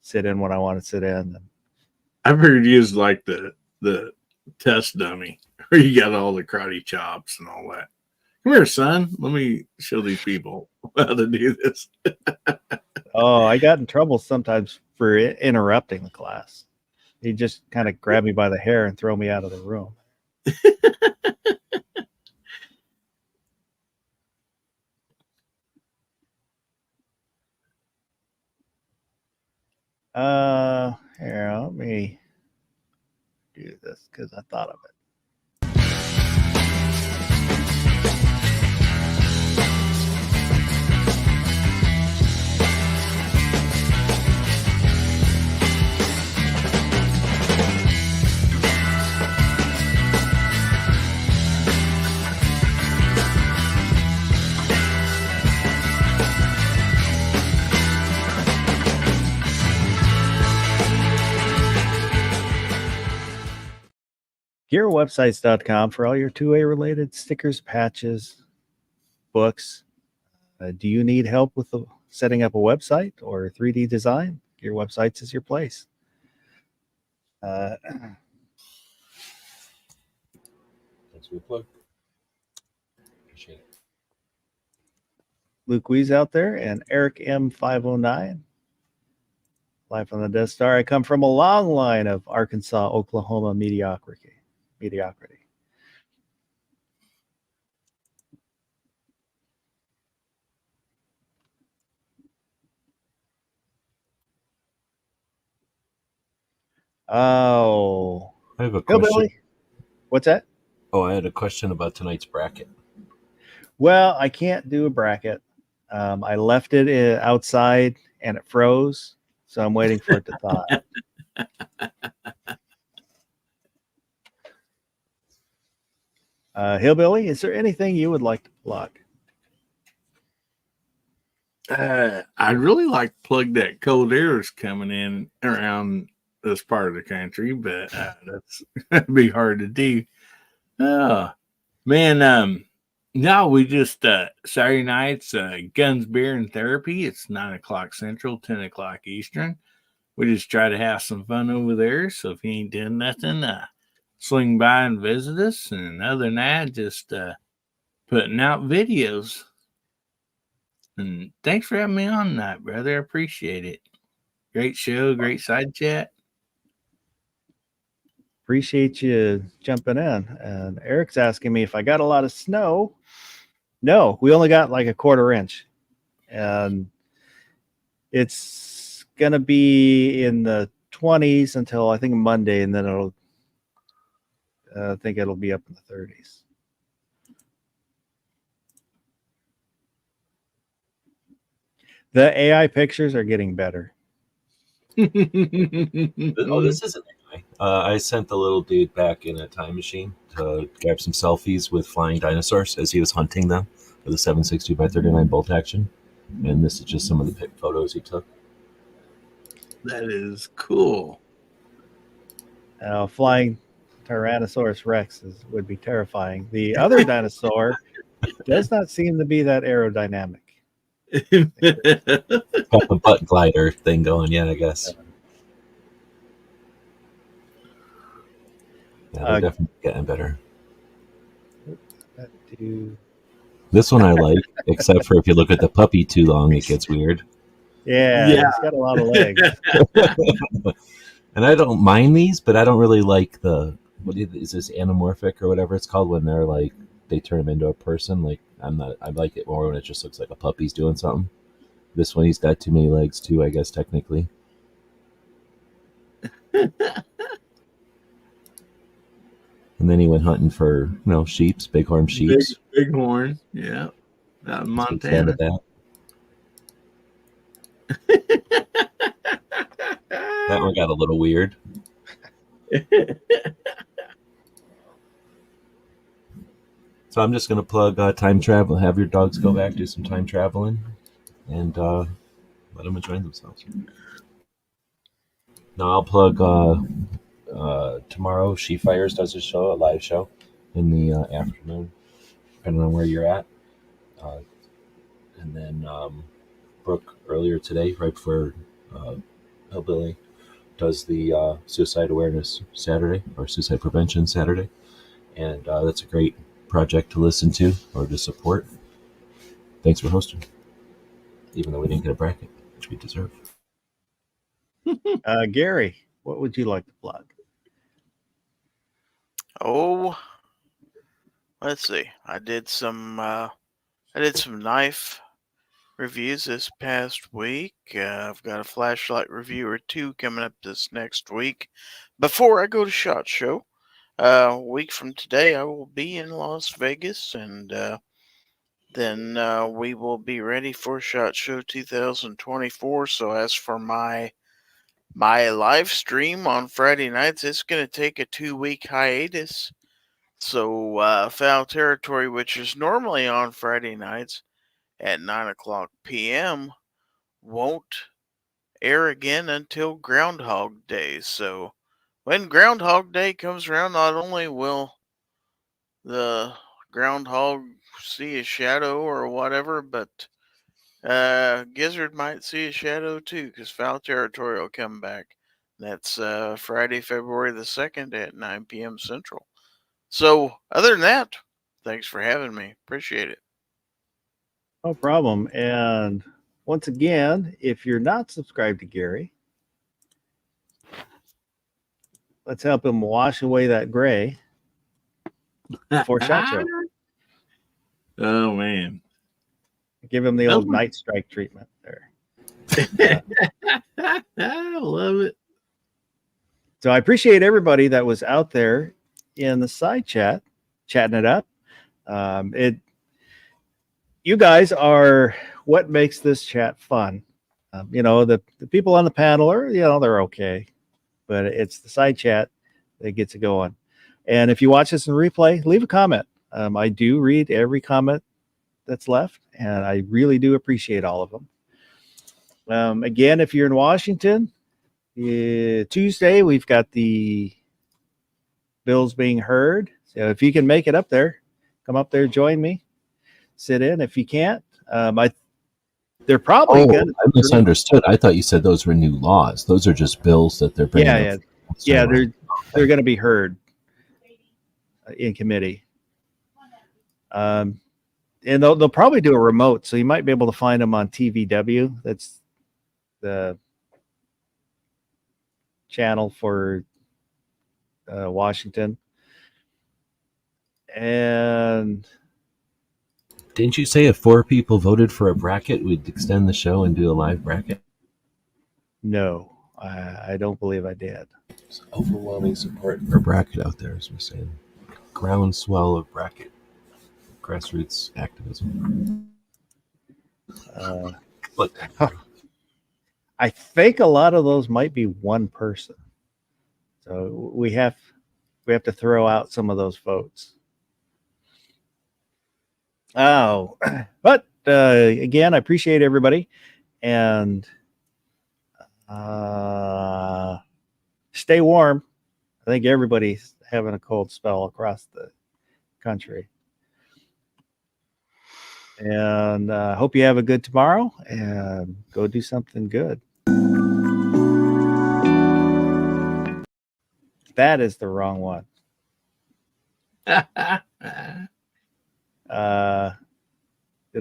sit in when I want to sit in. I figured you was like the test dummy where you got all the karate chops and all that. Come here, son. Let me show these people how to do this. Oh, I got in trouble sometimes for interrupting the class. He'd just kind of grab me by the hair and throw me out of the room. Here, let me do this because I thought of it. GearWebsites.com for all your 2A related stickers, patches, books. Do you need help with setting up a website or 3D design? Gear Websites is your place. Thanks for the plug. Appreciate it. Luke Wees out there, and Eric M509. Life on the Death Star. I come from a long line of Arkansas, Oklahoma mediocrity. Oh, I have a question. Hillbilly. What's that? Oh, I had a question about tonight's bracket. Well, I can't do a bracket. I left it outside and it froze, so I'm waiting for it to thaw. Hillbilly, is there anything you would like to plug? I'd really like to plug that cold air is coming in around this part of the country, but that'd be hard to do. Man, no, we just Saturday nights, Guns, Beer, and Therapy. It's 9:00 Central, 10:00 Eastern. We just try to have some fun over there. So if you ain't doing nothing, swing by and visit us. And other than that, just putting out videos. And thanks for having me on tonight, brother. I appreciate it. Great show, great side chat. Appreciate you jumping in. And Eric's asking me if I got a lot of snow. No, we only got like a 1/4 inch. And it's going to be in the 20s until I think Monday, and then I think it'll be up in the 30s. The AI pictures are getting better. Oh, this isn't AI. I sent the little dude back in a time machine to grab some selfies with flying dinosaurs as he was hunting them with a 7.62x39 bolt action. And this is just some of the photos he took. That is cool. Flying Tyrannosaurus Rex would be terrifying. The other dinosaur does not seem to be that aerodynamic. Got the butt glider thing going, yeah, I guess. Yeah, they're definitely getting better. This one I like, except for if you look at the puppy too long, it gets weird. Yeah, it's got a lot of legs. And I don't mind these, but I don't really like is this anamorphic or whatever it's called when they're like they turn him into a person. Like I like it more when it just looks like a puppy's doing something. This one, he's got too many legs too, I guess technically. And then he went hunting for sheeps, bighorn sheeps. Bighorn, yeah, out in Montana. That one got a little weird. So I'm just going to plug time travel. Have your dogs go back, do some time traveling, and let them enjoy themselves. Now I'll plug tomorrow. She Fires does a live show in the afternoon, depending on where you're at. And then Brooke earlier today, right before Hillbilly, does the Suicide Awareness Saturday or Suicide Prevention Saturday. And that's a great project to listen to or to support. Thanks for hosting, even though we didn't get a bracket, which we deserve. Gary, what would you like to plug? Oh, let's see. I did some knife reviews this past week. I've got a flashlight review or two coming up this next week before I go to SHOT Show. A week from today, I will be in Las Vegas, and then we will be ready for SHOT Show 2024. So as for my live stream on Friday nights, it's going to take a 2-week hiatus. So Foul Territory, which is normally on Friday nights at 9:00 p.m., won't air again until Groundhog Day. So when Groundhog Day comes around, not only will the groundhog see a shadow or whatever, but Gizzard might see a shadow too, because Foul Territory will come back. That's Friday, February the 2nd at 9 p.m. Central. So other than that, thanks for having me. Appreciate it. No problem. And once again, if you're not subscribed to Gary, let's help him wash away that gray before SHOT Show. Oh man. Give him the old night strike treatment there. I love it. So I appreciate everybody that was out there in the side chat, chatting it up. You guys are what makes this chat fun. The people on the panel are, they're okay, but it's the side chat that gets it going. And if you watch this in replay, leave a comment. I do read every comment that's left, and I really do appreciate all of them. Again, if you're in Washington, Tuesday, we've got the bills being heard. So if you can make it up there, come up there, join me, sit in. If you can't, they're probably good. I misunderstood. I thought you said those were new laws. Those are just bills that they're bringing. Yeah. They're going to be heard in committee. And they'll probably do a remote, so you might be able to find them on TVW. That's the channel for Washington. And didn't you say if 4 people voted for a bracket, we'd extend the show and do a live bracket? No, I don't believe I did. There's overwhelming support for bracket out there, as we're saying. Groundswell of bracket. Grassroots activism. I think a lot of those might be one person. So we have to throw out some of those votes. Oh, but again, I appreciate everybody, and stay warm. I think everybody's having a cold spell across the country. And hope you have a good tomorrow, and go do something good. That is the wrong one. Did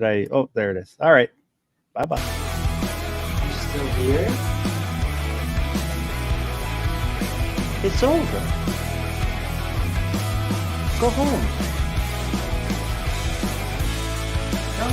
I? Oh, there it is. All right. Bye-bye. You still here? It's over. Go home. Go.